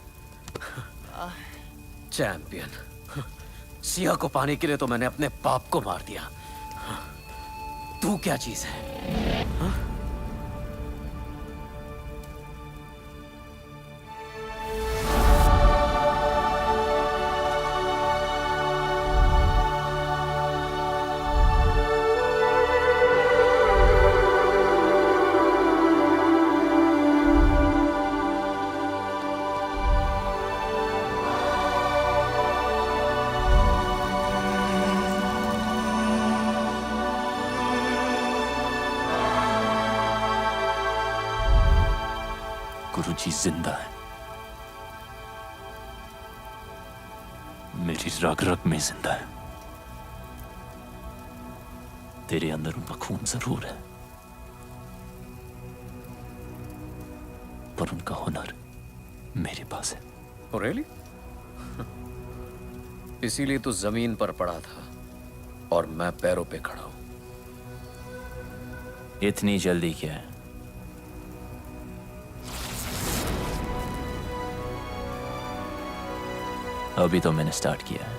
Speaker 18: चैंपियन। सिया को पाने के लिए तो मैंने अपने बाप को मार दिया। तू क्या चीज है? हाँ?
Speaker 4: गुरुजी जिंदा है, मेरी रग रग में जिंदा है। तेरे अंदर उनका खून जरूर है, पर उनका हुनर मेरे पास है।
Speaker 18: Oh, really? इसीलिए तू जमीन पर पड़ा था और मैं पैरों पे खड़ा हूं।
Speaker 4: इतनी जल्दी क्या है? अभी तो मैंने स्टार्ट किया है।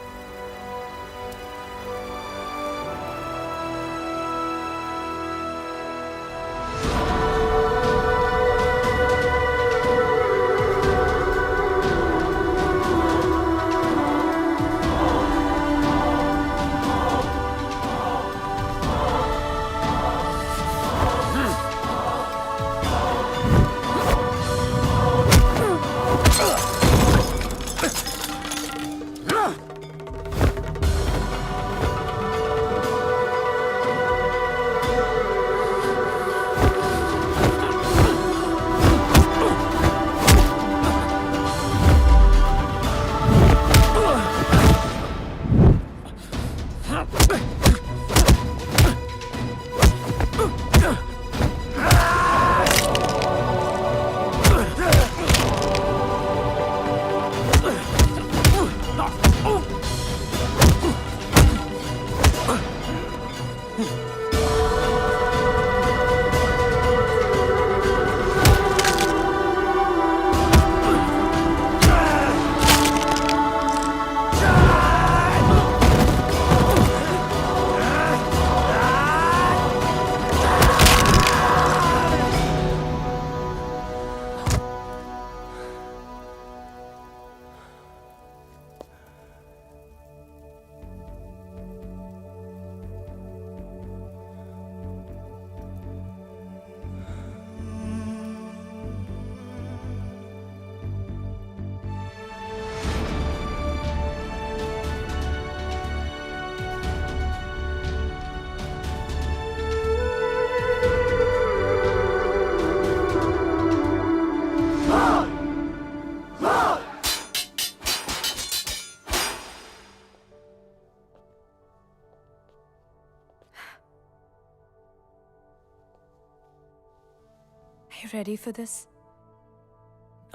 Speaker 9: Are you ready for this?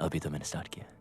Speaker 4: अभी तो मैंने स्टार्ट किया है।